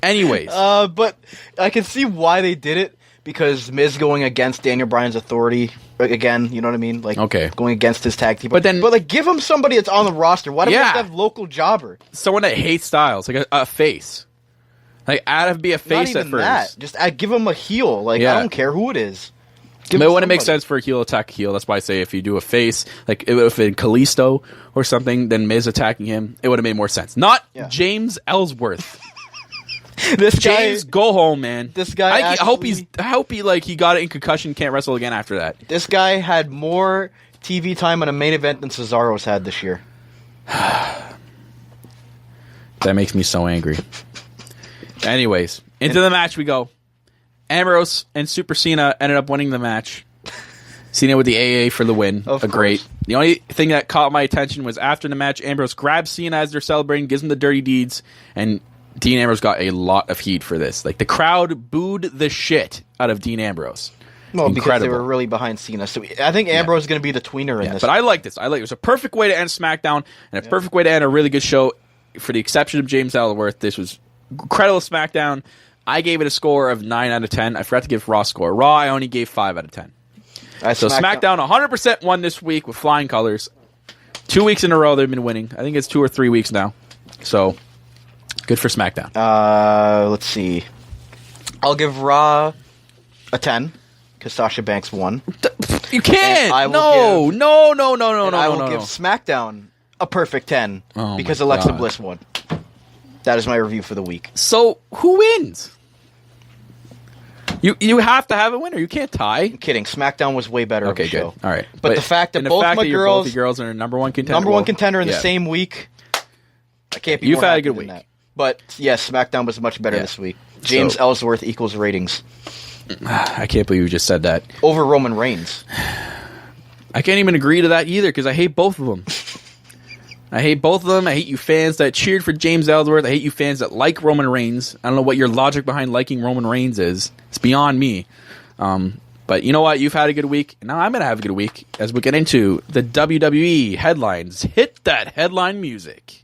Anyways. But I can see why they did it, because Miz going against Daniel Bryan's authority again, you know what I mean? Like, okay. Going against his tag team. But like, give him somebody that's on the roster. Why do we have to have local jobber? Someone that hates Styles, like a face. Like, I'd have to be a face at first. Just give him a heel. Like, I don't care who it is. But it wouldn't make sense for a heel attack a heel. That's why I say if you do a face, like if in Kalisto or something, then Miz attacking him, it would have made more sense. Not James Ellsworth. James, go home, man. This guy. I hope he got it in concussion, can't wrestle again after that. This guy had more TV time on a main event than Cesaro's had this year. That makes me so angry. Anyways, into the match we go. Ambrose and Super Cena ended up winning the match. Cena with the AA for the win. Great. The only thing that caught my attention was after the match, Ambrose grabs Cena as they're celebrating, gives him the dirty deeds, and Dean Ambrose got a lot of heat for this. Like, the crowd booed the shit out of Dean Ambrose. Well, because they were really behind Cena. So I think Ambrose is going to be the tweener in this. But I like this. It was a perfect way to end SmackDown and a perfect way to end a really good show. For the exception of James Ellsworth, this was incredible SmackDown. I gave it a score of 9 out of 10. I forgot to give Raw a score. Raw, I only gave 5 out of 10. So SmackDown 100% won this week with flying colors. 2 weeks in a row they've been winning. I think it's 2 or 3 weeks now. So, good for SmackDown. Let's see. I'll give Raw a 10 because Sasha Banks won. You can't. No. I will give SmackDown a perfect 10 because Alexa Bliss won. That is my review for the week. So, who wins? You have to have a winner. You can't tie. I'm kidding. SmackDown was way better. Okay, of a show. Good. All right. But the fact that both my girls are number one contender in the same week, I can't be. You've more had a happy good than week. That. But yes, SmackDown was much better this week. James Ellsworth equals ratings. I can't believe you just said that. Over Roman Reigns. I can't even agree to that either because I hate both of them. I hate you fans that cheered for James Ellsworth. I hate you fans that like Roman Reigns. I don't know what your logic behind liking Roman Reigns is. It's beyond me. But you know what? You've had a good week. Now I'm going to have a good week as we get into the WWE headlines. Hit that headline music.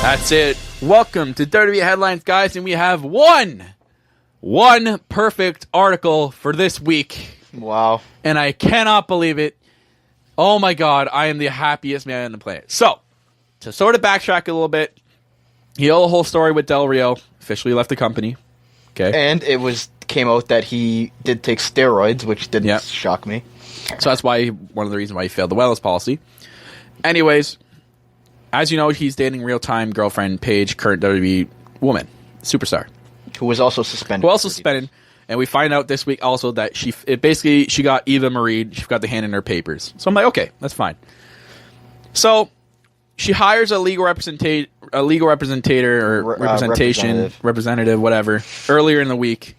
That's it. Welcome to WWE Headlines, guys. And we have one perfect article for this week. Wow. And I cannot believe it. Oh my God, I am the happiest man on the planet. So, to sort of backtrack a little bit, you know the whole story with Del Rio, officially left the company. Okay. And it came out that he did take steroids, which didn't shock me. So that's one of the reasons why he failed the wellness policy. Anyways, as you know, he's dating real-time girlfriend Paige, current WWE woman, superstar. Who was also suspended. And we find out this week also that she got Eva Marie. She got the hand in her papers. So I'm like, okay, that's fine. So she hires a legal representative, whatever, earlier in the week.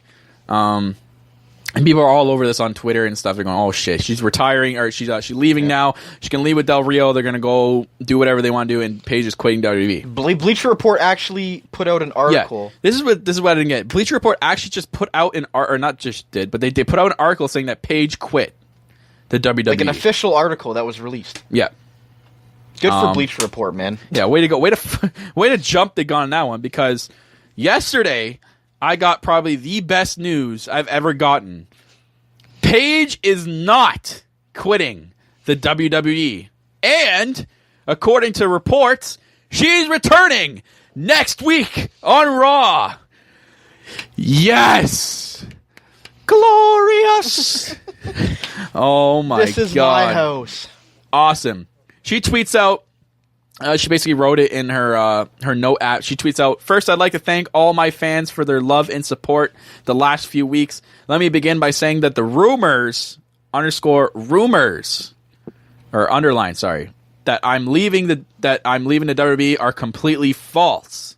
And people are all over this on Twitter and stuff. They're going, oh shit, she's retiring, or she's leaving now. She can leave with Del Rio. They're going to go do whatever they want to do, and Paige is quitting WWE. Bleacher Report actually put out an article. Yeah, this is what I didn't get. Bleacher Report actually just put out or not just did, but they put out an article saying that Paige quit the WWE. Like an official article that was released. Yeah. Good for Bleacher Report, man. Yeah, way to go. Way to jump the gun on that one, because yesterday I got probably the best news I've ever gotten. Paige is not quitting the WWE. And, according to reports, she's returning next week on Raw. Yes! Glorious! Oh my God. This is my house. Awesome. She tweets out, she basically wrote it in her note app. She tweets out, first, I'd like to thank all my fans for their love and support the last few weeks. Let me begin by saying that the rumors or underline, sorry, that I'm leaving the WWE are completely false.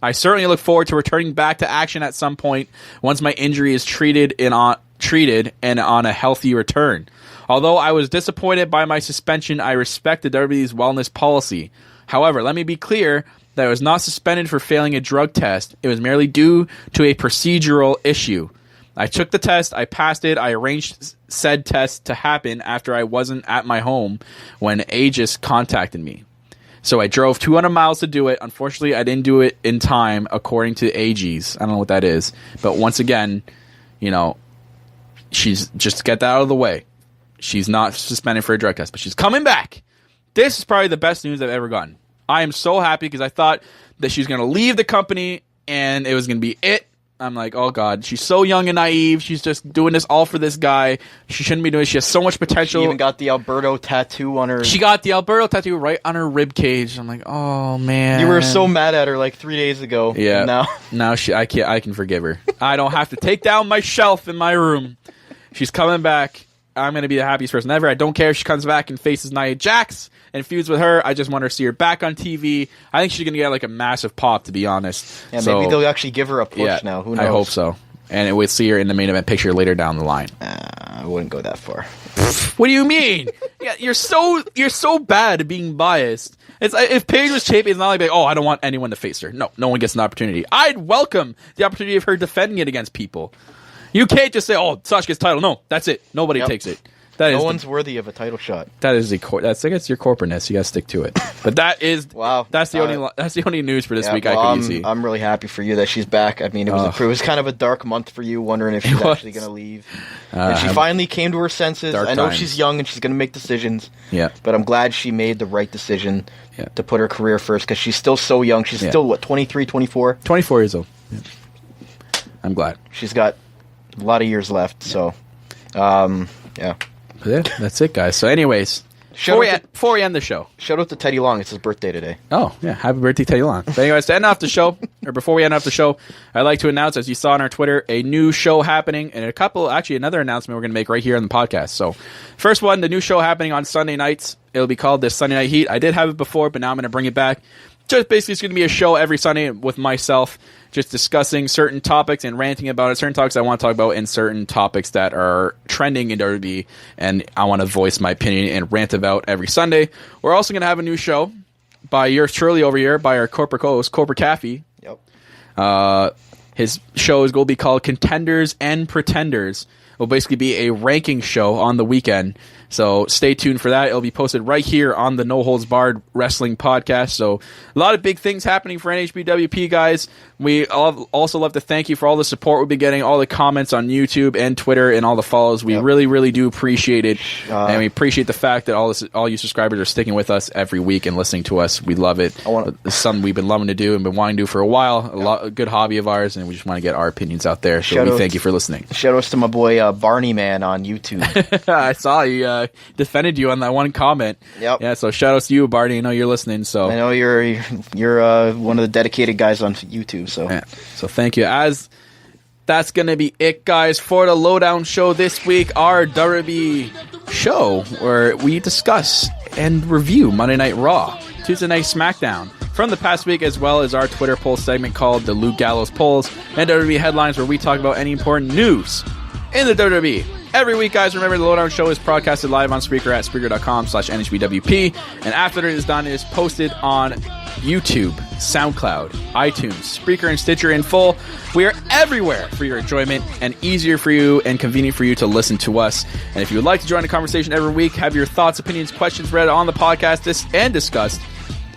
I certainly look forward to returning back to action at some point once my injury is treated and on a healthy return. Although I was disappointed by my suspension, I respect the WWE's wellness policy. However, let me be clear that I was not suspended for failing a drug test. It was merely due to a procedural issue. I took the test, I passed it, I arranged said test to happen after I wasn't at my home when Aegis contacted me. So I drove 200 miles to do it. Unfortunately, I didn't do it in time, according to Aegis. I don't know what that is. But once again, she's just to get that out of the way. She's not suspended for a drug test, but she's coming back. This is probably the best news I've ever gotten. I am so happy because I thought that she's going to leave the company and it was going to be it. I'm like, oh God, she's so young and naive. She's just doing this all for this guy. She shouldn't be doing it. She has so much potential. She even got the Alberto tattoo on her. She got the Alberto tattoo right on her rib cage. I'm like, oh man. You were so mad at her like 3 days ago. Yeah. Now I can forgive her. I don't have to take down my shelf in my room. She's coming back. I'm going to be the happiest person ever. I don't care if she comes back and faces Nia Jax and feuds with her. I just want her to see her back on TV. I think she's going to get like a massive pop, to be honest. Yeah, maybe they'll actually give her a push now. Who knows? I hope so. And we'll see her in the main event picture later down the line. I wouldn't go that far. What do you mean? Yeah, you're so bad at being biased. It's if Paige was champion, it's not like, oh, I don't want anyone to face her. No one gets an opportunity. I'd welcome the opportunity of her defending it against people. You can't just say, "Oh, Sasha gets title." No, that's it. Nobody takes it. No one's worthy of a title shot. That's your corporateness. You got to stick to it. But that is wow. That's the only news for this week. Well, I could see. I'm really happy for you that she's back. I mean, it was kind of a dark month for you, wondering if she's actually going to leave. And she finally came to her senses. I know she's young and she's going to make decisions. Yeah. But I'm glad she made the right decision to put her career first because she's still so young. She's still 23, 24. 24 years old. Yeah. I'm glad she's got a lot of years left. So, yeah. Yeah, that's it, guys. So, anyways, before we end the show, shout out to Teddy Long. It's his birthday today. Oh, yeah. Happy birthday, Teddy Long. But anyways, to end off the show, or before we end off the show, I'd like to announce, as you saw on our Twitter, a new show happening and another announcement we're going to make right here on the podcast. So, first one, the new show happening on Sunday nights. It'll be called the Sunday Night Heat. I did have it before, but now I'm going to bring it back. Just basically, it's going to be a show every Sunday with myself, just discussing certain topics and ranting about it. Certain topics I want to talk about, and certain topics that are trending in WWE, and I want to voice my opinion and rant about every Sunday. We're also going to have a new show by yours truly over here, by our corporate co-host, Corporate Caffey. Yep. His show is going to be called Contenders and Pretenders. It will basically be a ranking show on the weekend. So stay tuned for that. It'll be posted right here on the No Holds Barred Wrestling Podcast. So a lot of big things happening for NHBWP, guys. We also love to thank you for all the support we've been getting, all the comments on YouTube and Twitter, and all the follows. We really, really do appreciate it. And we appreciate the fact that all you subscribers are sticking with us every week and listening to us. We love it. It's something we've been loving to do and been wanting to do for a while. A good hobby of ours, and we just want to get our opinions out there. So we thank you for listening. Shout outs to my boy Barney Man on YouTube. I saw you defended you on that one comment. Yep. Yeah, so shout outs to you, Barney. I know you're listening. So I know you're one of the dedicated guys on YouTube. So so thank you. As that's gonna be it, guys, for the Lowdown Show this week. Our WWE show where we discuss and review Monday Night Raw, Tuesday Night SmackDown from the past week, as well as our Twitter poll segment called the Luke Gallows Polls, and WWE Headlines, where we talk about any important news in the WWE. Every week, guys, remember the Lowdown Show is broadcasted live on Spreaker at Spreaker.com/NHBWP. And after it is done, it is posted on YouTube, Soundcloud, iTunes, Spreaker, and Stitcher in full. We are everywhere for your enjoyment and easier for you and convenient for you to listen to us. And if you would like to join the conversation every week, have your thoughts, opinions, questions read on the podcast and discussed,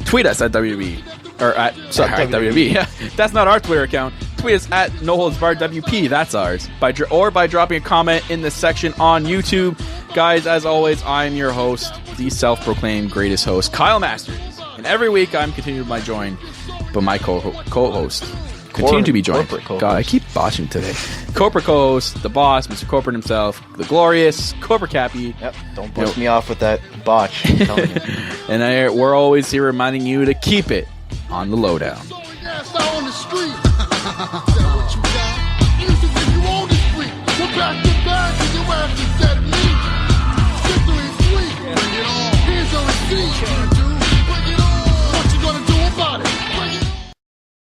tweet us at WWE. Or at WWE. Yeah, that's not our Twitter account. Tweet us at noholdsbarredwp. That's ours. By dropping a comment in the section on YouTube. Guys, as always, I'm your host, the self-proclaimed greatest host, Kyle Masters. And every week I'm continued by my co-host. Continue to be joined. God, I keep botching today. Corporate co-host, the boss, Mr. Corporate himself, the glorious Corporate Cappy. Yep, don't push me off with that botch. I'm telling you. And we're always here reminding you to keep it on the Lowdown.